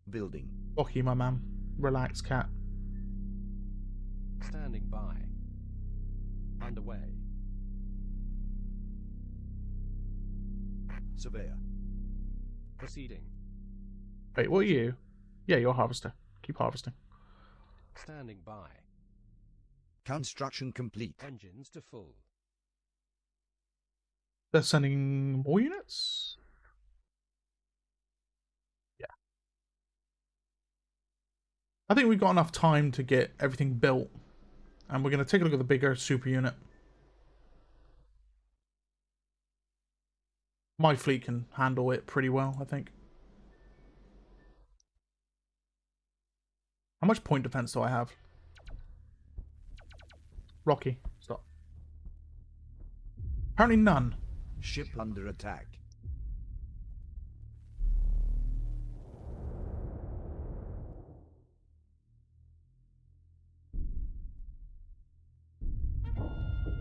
Speaker 3: Building.
Speaker 1: Rocky, my man. Relax, cat.
Speaker 4: Standing by. Underway.
Speaker 3: Surveyor.
Speaker 4: Proceeding.
Speaker 1: Wait, what are you? Yeah, you're a harvester. Keep harvesting.
Speaker 4: Standing by.
Speaker 3: Construction complete.
Speaker 4: Engines to full.
Speaker 1: They're sending more units? Yeah. I think we've got enough time to get everything built. And we're going to take a look at the bigger super unit. My fleet can handle it pretty well, I think. How much point defense do I have? Rocky, stop. Apparently none.
Speaker 3: Ship under attack.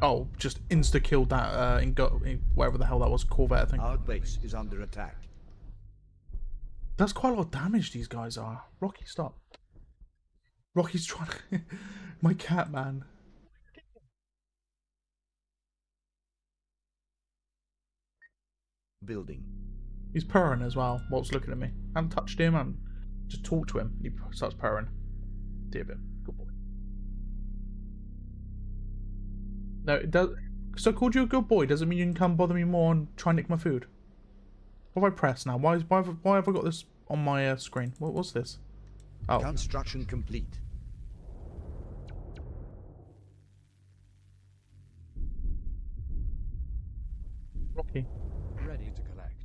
Speaker 1: Oh, just insta-killed that whatever the hell that was, Corvette, I think.
Speaker 3: Our base is under attack.
Speaker 1: That's quite a lot of damage these guys are. Rocky, stop. Rocky's trying to... My cat, man.
Speaker 3: Building.
Speaker 1: He's purring as well whilst looking at me. I haven't touched him, I just talked to him. He starts purring. Dear bit. Good boy. No, it does... Because I called you a good boy doesn't mean you can come bother me more and try and nick my food. What have I pressed now? Why have I got this on my screen? What's this? Oh.
Speaker 3: Construction complete.
Speaker 1: Rocky.
Speaker 4: Ready to collect.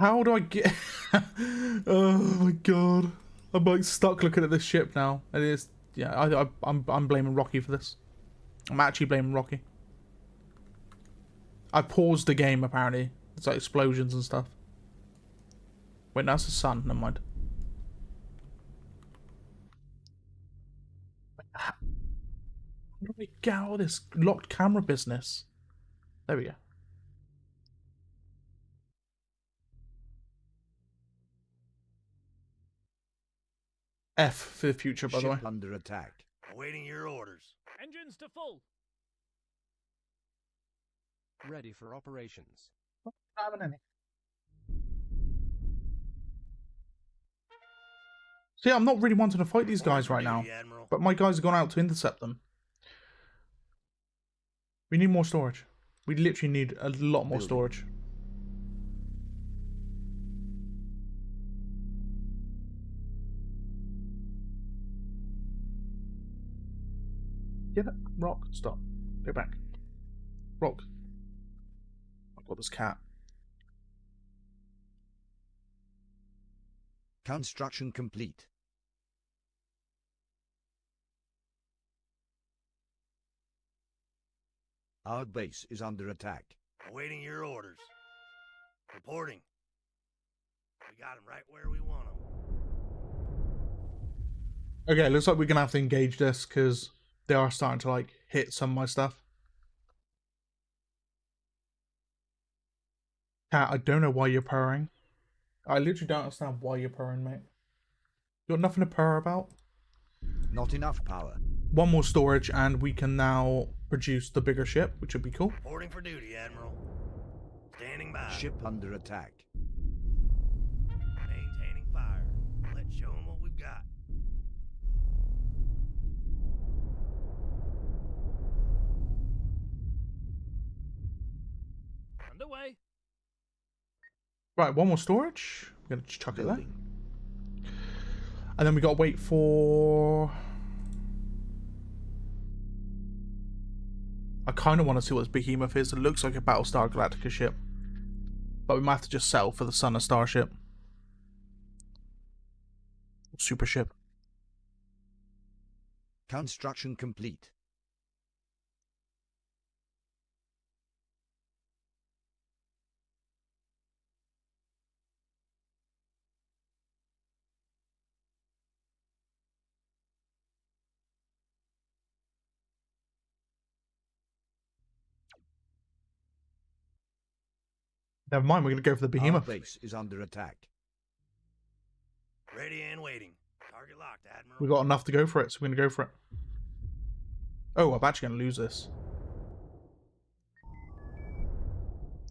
Speaker 1: How do I get... Oh my god. I'm like stuck looking at this ship now. It is... Yeah, I'm blaming Rocky for this. I'm actually blaming Rocky. I paused the game apparently. It's like explosions and stuff. Wait, no, that's the sun. Never mind. How do we get out of this locked camera business? There we go. F for the future, by the way.
Speaker 3: Ship under attack.
Speaker 6: Awaiting your orders.
Speaker 8: Engines to full.
Speaker 4: Ready for operations.
Speaker 1: See, I'm not really wanting to fight these guys right now,
Speaker 6: Duty, Admiral.
Speaker 1: but my guys have gone out to intercept them. We need more storage. We literally need a lot more
Speaker 3: Building.
Speaker 1: storage. Get it. Rock. Stop. Go back. Rock. I've got this cat.
Speaker 3: Construction complete. Our base is under attack.
Speaker 6: Awaiting your orders. Reporting. We got them right where we want them.
Speaker 1: Okay, looks like we're gonna have to engage this because they are starting to like hit some of my stuff. Cat, I don't know why you're purring. I literally don't understand why you're purring, mate. You got nothing to purr about?
Speaker 3: Not enough power.
Speaker 1: One more storage and we can now produce the bigger ship, which would be cool.
Speaker 6: Reporting for duty, Admiral. Standing by.
Speaker 3: Ship under attack.
Speaker 6: Maintaining fire. Let's show them what we've got.
Speaker 8: Underway.
Speaker 1: Right, one more storage. We're gonna chuck it there.
Speaker 3: Building.
Speaker 1: And then we gotta wait for... I kind of want to see what this behemoth is. It looks like a Battlestar Galactica ship. But we might have to just settle for the Son of Starship. Super ship.
Speaker 3: Construction complete.
Speaker 1: Never mind, we're gonna go for the
Speaker 3: Our
Speaker 1: behemoth.
Speaker 3: base is under attack.
Speaker 6: Ready and waiting. Target locked, Admiral.
Speaker 1: We got enough to go for it, so we're gonna go for it. Oh, I'm actually gonna lose this.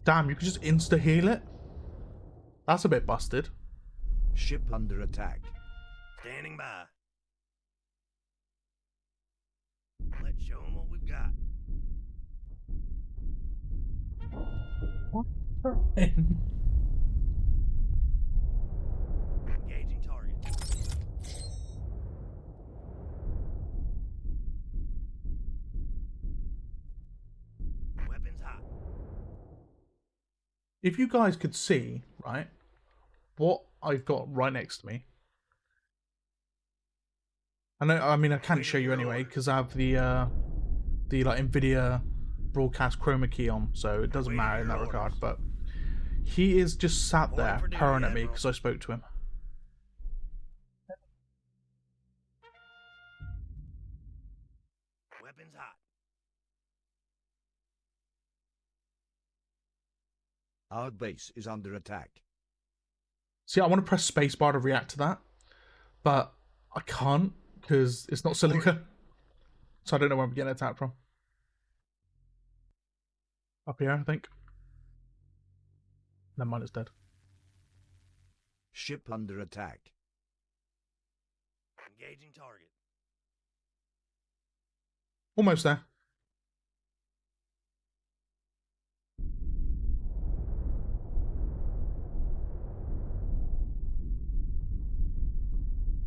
Speaker 1: Damn, you can just insta-heal it? That's a bit busted.
Speaker 3: Ship under attack.
Speaker 6: Standing by. Let's show them what we've got. Engaging target. Weapons hot.
Speaker 1: If you guys could see, right, what I've got right next to me. I mean I can't show you anyway because I have the like Nvidia broadcast chroma key on, so it doesn't matter in that regard, but he is just sat there purring at me because I spoke to him.
Speaker 6: Weapons hot.
Speaker 3: Our base is under attack.
Speaker 1: See, I want to press spacebar to react to that, but I can't because it's not silica, so I don't know where I'm getting attacked from. Up here, I think. Never mind, it's dead.
Speaker 3: Ship under attack.
Speaker 6: Engaging target.
Speaker 1: Almost there.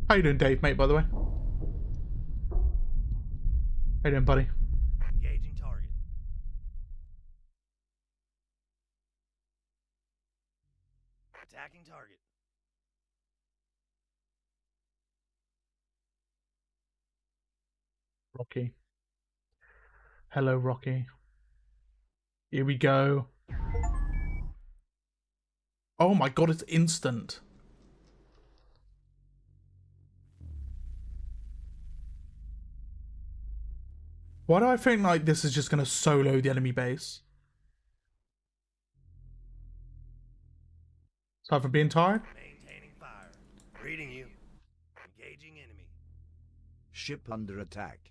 Speaker 1: How you doing, Dave, mate, by the way? How you doing, buddy?
Speaker 6: Engaging target. Attacking target.
Speaker 1: Rocky. Hello, Rocky. Here we go. Oh my god, it's instant. Why do I think like this is just going to solo the enemy base? Aside from being tired?
Speaker 6: Maintaining fire. Reading you. Engaging enemy.
Speaker 3: Ship under attack.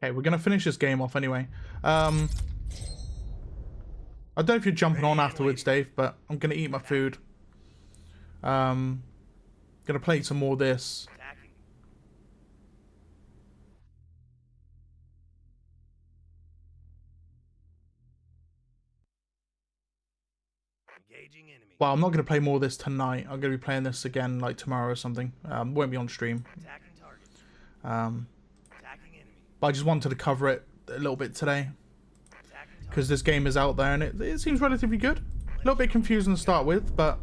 Speaker 1: Okay, we're going to finish this game off anyway. I don't know if you're jumping on afterwards, Dave, but I'm going to eat my food. Going to play some more of this.
Speaker 6: Attacking. Engaging enemy.
Speaker 1: Well, I'm not going to play more of this tonight. I'm going to be playing this again like tomorrow or something. Won't be on stream.
Speaker 6: Attacking target. Attacking enemy.
Speaker 1: But I just wanted to cover it a little bit today.
Speaker 6: Attacking target.
Speaker 1: Because this game is out there and it seems relatively good. A little bit confusing to start with, but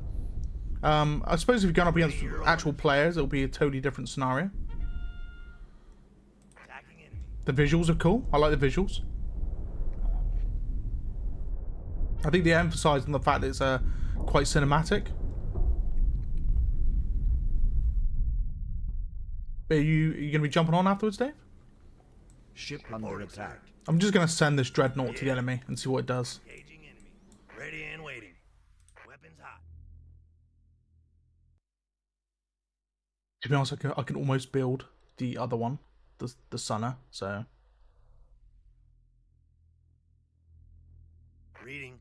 Speaker 1: I suppose if you're going up against actual players, it'll be a totally different scenario.
Speaker 6: Attacking enemy.
Speaker 1: The visuals are cool. I like the visuals. I think they emphasise on the fact that it's quite cinematic. Are you going to be jumping on afterwards, Dave?
Speaker 3: Ship under attack.
Speaker 1: I'm just going to send this dreadnought to the enemy and see what it does.
Speaker 6: Engaging enemy. Ready and waiting. Weapons hot.
Speaker 1: To be honest, I can almost build the other one, the Sunner, so...
Speaker 6: Reading.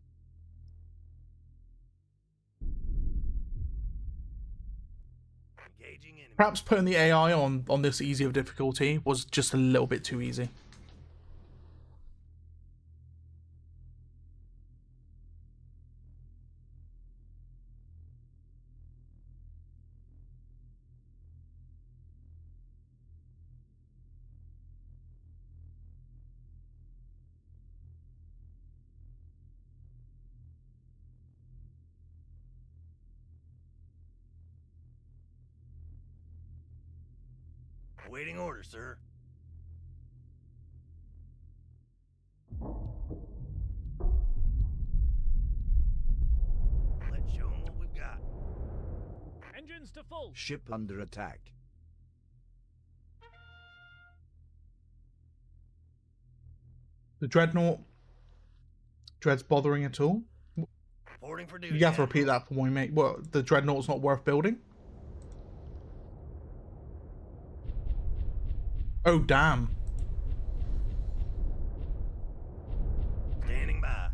Speaker 6: Engaging enemy.
Speaker 1: Perhaps putting the AI on this easy of difficulty was just a little bit too easy.
Speaker 6: Awaiting order, sir. Let's show them what we've got.
Speaker 8: Engines to full.
Speaker 3: Ship under attack.
Speaker 1: The dreadnought. Dread's bothering at all?
Speaker 6: Reporting for duty.
Speaker 1: You have to repeat
Speaker 6: Admiral.
Speaker 1: that for when we make... What, the dreadnought's not worth building? Oh, damn.
Speaker 6: Standing by.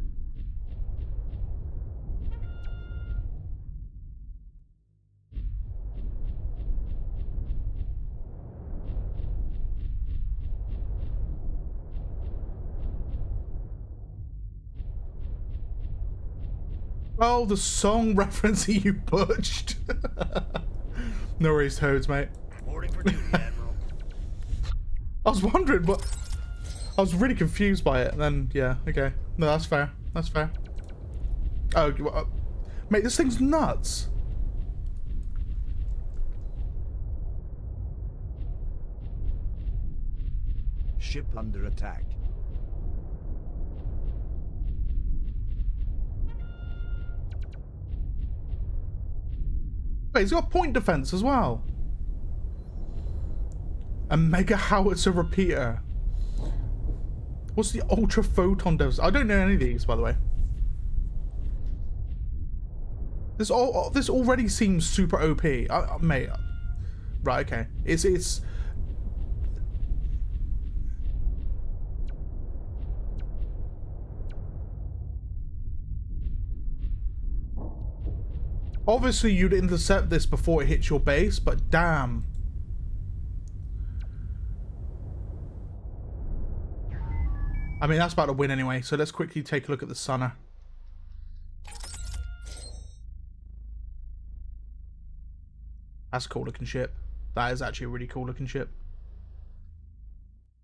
Speaker 1: Oh, the song reference you butched. No worries, Toads, mate.
Speaker 6: Reporting for duty, Admiral.
Speaker 1: I was wondering what... I was really confused by it, and then, yeah, okay. No, that's fair. That's fair. Oh, mate, this thing's nuts.
Speaker 3: Ship under attack.
Speaker 1: Wait, it's got point defense as well. A mega howitzer repeater. What's the ultra photon defense? I don't know any of these, by the way. This already seems super OP, mate. Right, okay. It's. Obviously, you'd intercept this before it hits your base, but damn. I mean, that's about to win anyway, so let's quickly take a look at the Sunner. That's a cool looking ship. That is actually a really cool looking ship.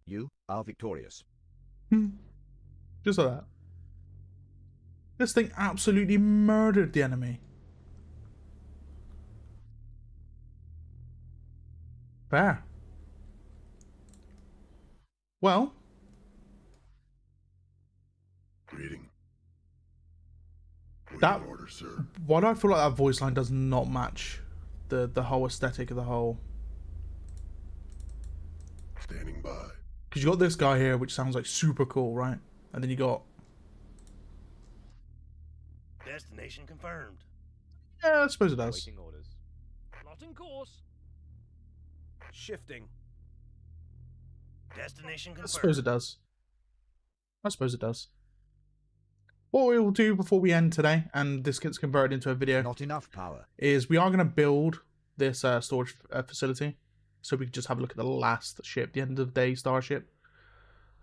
Speaker 3: You are victorious.
Speaker 1: Just like that. This thing absolutely murdered the enemy. Fair. Well.
Speaker 9: Greeting.
Speaker 1: That
Speaker 9: Order, sir.
Speaker 1: why do I feel like that voice line does not match the whole aesthetic of the whole?
Speaker 9: Standing by.
Speaker 1: Because you got this guy here, which sounds like super cool, right? And then you got
Speaker 6: Destination confirmed.
Speaker 1: yeah, I suppose it does.
Speaker 4: Waiting orders.
Speaker 8: Plotting course.
Speaker 5: Shifting.
Speaker 6: Destination
Speaker 1: I
Speaker 6: confirmed.
Speaker 1: suppose it does. I suppose it does. What we will do before we end today, and this gets converted into a video,
Speaker 3: Not enough power.
Speaker 1: is we are going to build this storage facility, so we can just have a look at the last ship, the end of the day starship.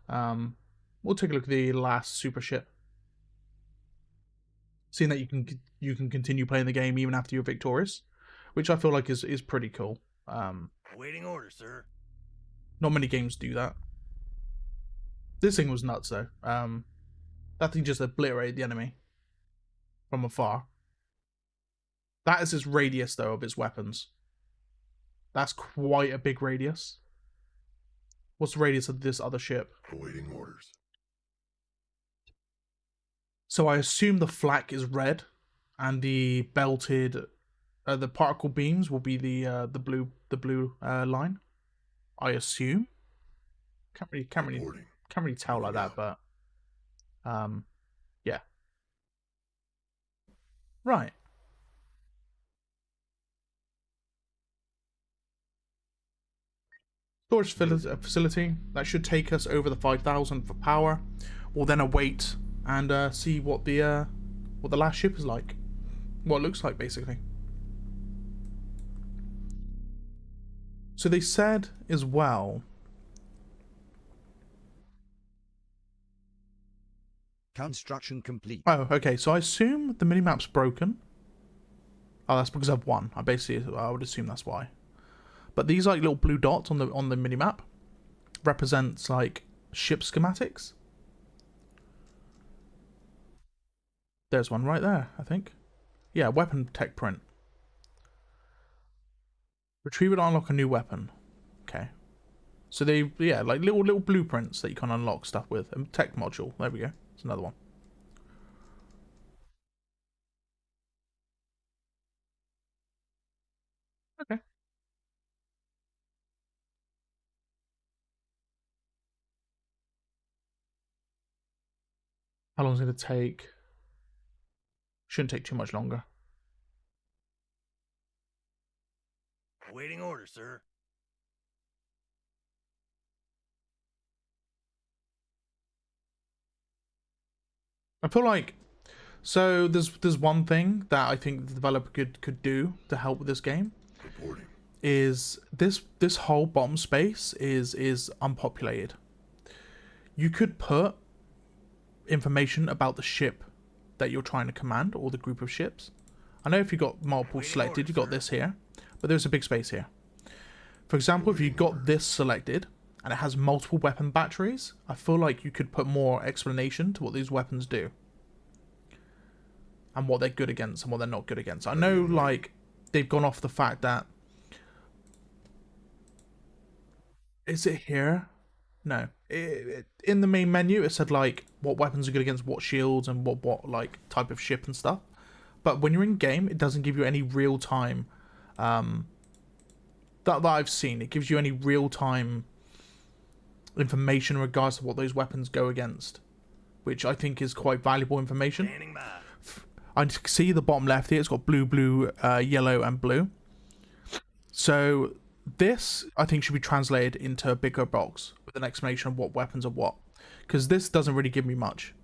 Speaker 1: We'll take a look at the last super ship. Seeing that you can continue playing the game even after you're victorious, which I feel like is pretty cool.
Speaker 6: Awaiting order, sir.
Speaker 1: Not many games do that. This thing was nuts though. That thing just obliterated the enemy from afar. That is its radius though of its weapons. That's quite a big radius. What's the radius of this other ship?
Speaker 9: Awaiting orders.
Speaker 1: So I assume the flak is red, and the belted, the particle beams will be the blue line. I assume. Can't really tell like that, but yeah. Right. Storage facility that should take us over the 5,000 for power. We'll then await and see what the last ship is like, what it looks like basically. So they said as well.
Speaker 3: Construction complete.
Speaker 1: Oh, okay. So I assume the minimap's broken. Oh, that's because I've won. I would assume that's why. But these like little blue dots on the minimap represents like ship schematics. There's one right there, I think. Yeah, weapon tech print. Retrieve it to unlock a new weapon. Okay. So they, yeah, like little blueprints that you can unlock stuff with. And tech module. There we go. It's another one. Okay. How long is it going to take? Shouldn't take too much longer.
Speaker 6: Awaiting order, sir.
Speaker 1: I feel like, so there's one thing that I think the developer could do to help with this game.
Speaker 9: Reporting.
Speaker 1: Is this whole bottom space is unpopulated. You could put information about the ship that you're trying to command, or the group of ships. I know if you got multiple selected, you got this here, but there's a big space here. For example, if you got this selected and it has multiple weapon batteries, I feel like you could put more explanation to what these weapons do and what they're good against and what they're not good against. I know like they've gone off the fact that, is it here? No, in the main menu it said like what weapons are good against what shields and what like type of ship and stuff. But when you're in game, it doesn't give you any real time. That I've seen, it gives you any real time information in regards to what those weapons go against, which I think is quite valuable information.
Speaker 6: Standing by.
Speaker 1: I see the bottom left here. It's got blue, yellow, and blue. So this, I think, should be translated into a bigger box with an explanation of what weapons are what, because this doesn't really give me much.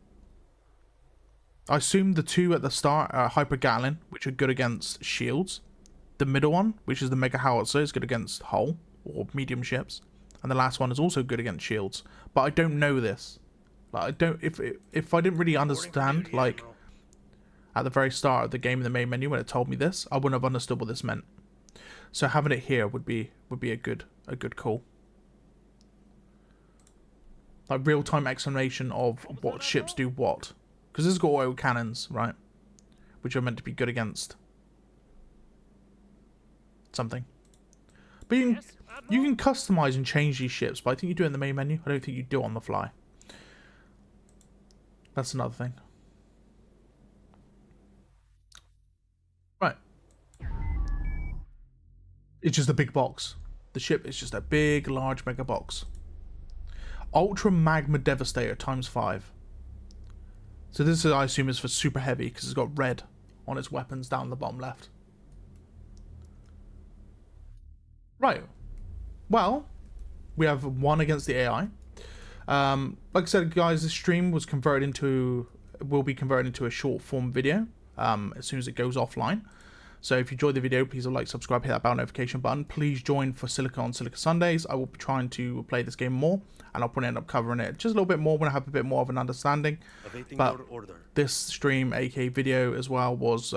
Speaker 1: I assume the two at the start are Hyper Gatling, which are good against shields. The middle one, which is the Mega Howitzer, is good against hull or medium ships, and the last one is also good against shields. But I don't know this. Like, I don't. If I didn't really understand, like at the very start of the game in the main menu when it told me this, I wouldn't have understood what this meant. So having it here would be a good call. Like real time explanation of what ships do what, Because this has got auto cannons, right? Which are meant to be good against something. But you can customize and change these ships, but I think you do it in the main menu. I don't think you do it on the fly. That's another thing. Right. It's just a big box. The ship is just a big, large mega box. Ultra Magma Devastator ×5. So this, I assume, is for super heavy because it's got red on its weapons down the bottom left. Right. Well, we have one against the AI. Like I said, guys, this stream was will be converted into a short form video as soon as it goes offline. So if you enjoyed the video, please like, subscribe, hit that bell notification button. Please join for Silica on Silica Sundays. I will be trying to play this game more, and I'll probably end up covering it just a little bit more when I have a bit more of an understanding. But this stream, aka video as well, was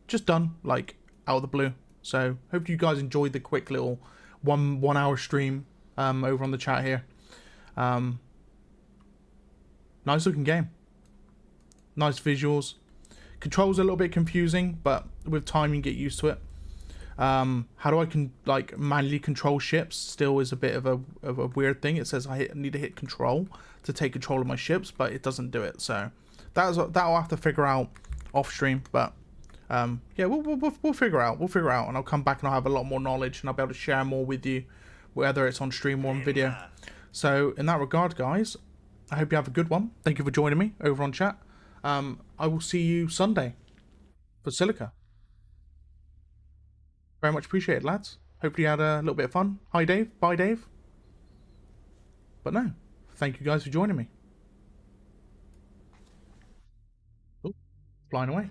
Speaker 1: just done like out of the blue. So hope you guys enjoyed the quick little one hour stream over on the chat here. Nice looking game, nice visuals. Controls a little bit confusing, but with time you can get used to it. How do I manually control ships? Still is a bit of a weird thing. It says I need to hit control to take control of my ships, but it doesn't do it. So that'll have to figure out off stream. But yeah, we'll figure out. We'll figure out, and I'll come back and I'll have a lot more knowledge, and I'll be able to share more with you, whether it's on stream or on video. So in that regard, guys, I hope you have a good one. Thank you for joining me over on chat. I will see you Sunday for Silica. Very much appreciated, lads. Hopefully you had a little bit of fun. Hi, Dave. Bye, Dave. But no, thank you guys for joining me. Oh, flying away.